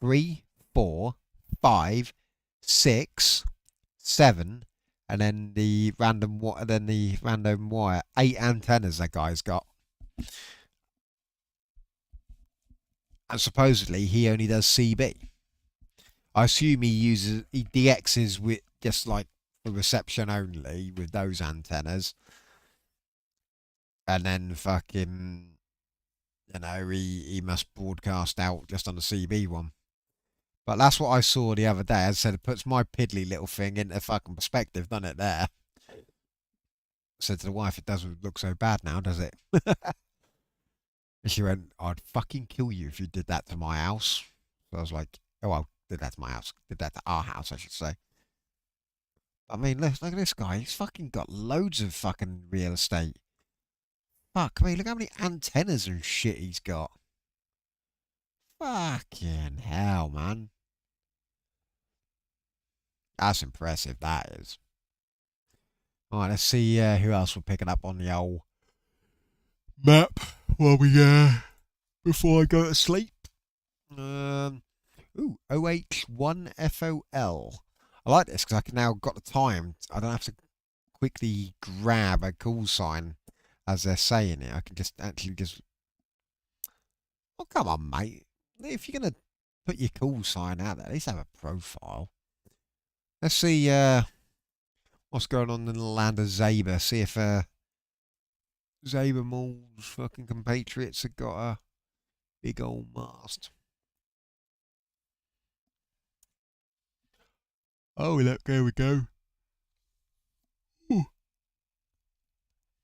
3, 4, 5, 6, 7, and then the random wire. 8 antennas that guy's got. And supposedly he only does CB. I assume he DXs with just like for reception only with those antennas. And then fucking, he must broadcast out just on the CB one. But that's what I saw the other day. As I said, it puts my piddly little thing into fucking perspective, doesn't it, there? I said to the wife, it doesn't look so bad now, does it? And she went, I'd fucking kill you if you did that to my house. So I was like, oh, well, did that to my house. Did that to our house, I should say. I mean, look at this guy. He's fucking got loads of fucking real estate. Fuck me, look how many antennas and shit he's got. Fucking hell, man. That's impressive, that is. Alright, let's see who else we're picking up on the old map while before I go to sleep. OH1FOL. I like this because I can now got the time. I don't have to quickly grab a call sign as they're saying it. I can just actually just... Oh, come on, mate. If you're going to put your call sign out there, at least have a profile. Let's see what's going on in the land of Zaber. See if Zaber Mall's fucking compatriots have got a big old mast. Oh, look, there we go. Ooh.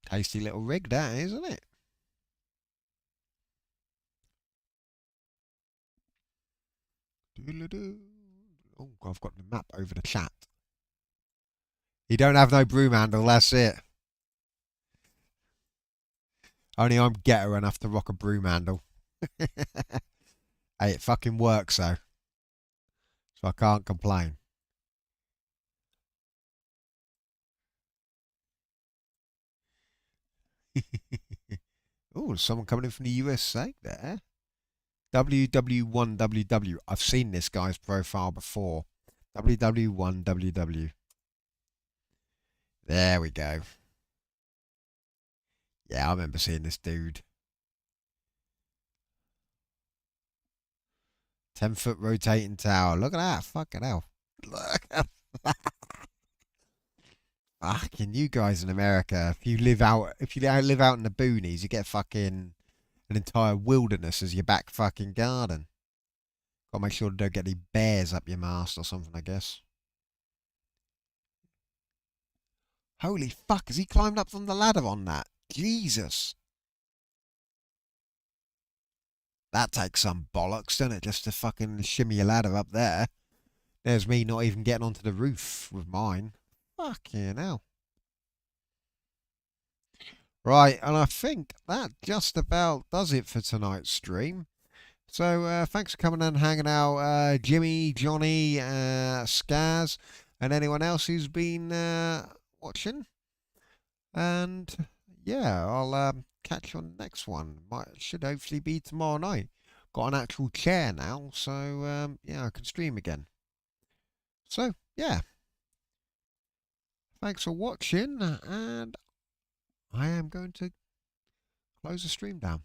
Tasty little rig, that, isn't it? Oh, I've got the map over the chat. You don't have no broom handle, that's it. Only I'm ghetto enough to rock a broom handle. Hey, it fucking works, though. So I can't complain. Oh, there's someone coming in from the USA there. WW1WW. I've seen this guy's profile before. WW1WW. There we go. Yeah, I remember seeing this dude. 10-foot rotating tower. Look at that. Fucking hell. Look at that. Fucking you guys in America. If you live out in the boonies, you get fucking an entire wilderness as your back fucking garden. Gotta make sure you don't get any bears up your mast or something, I guess. Holy fuck, has he climbed up from the ladder on that? Jesus. That takes some bollocks, doesn't it? Just to fucking shimmy a ladder up there. There's me not even getting onto the roof with mine. Fucking hell. Right, and I think that just about does it for tonight's stream. So thanks for coming and hanging out, Jimmy, Johnny, Skaz, and anyone else who's been watching. And yeah, I'll catch you on the next one. Should hopefully be tomorrow night. Got an actual chair now, so yeah, I can stream again. So yeah, thanks for watching, and I am going to close the stream down.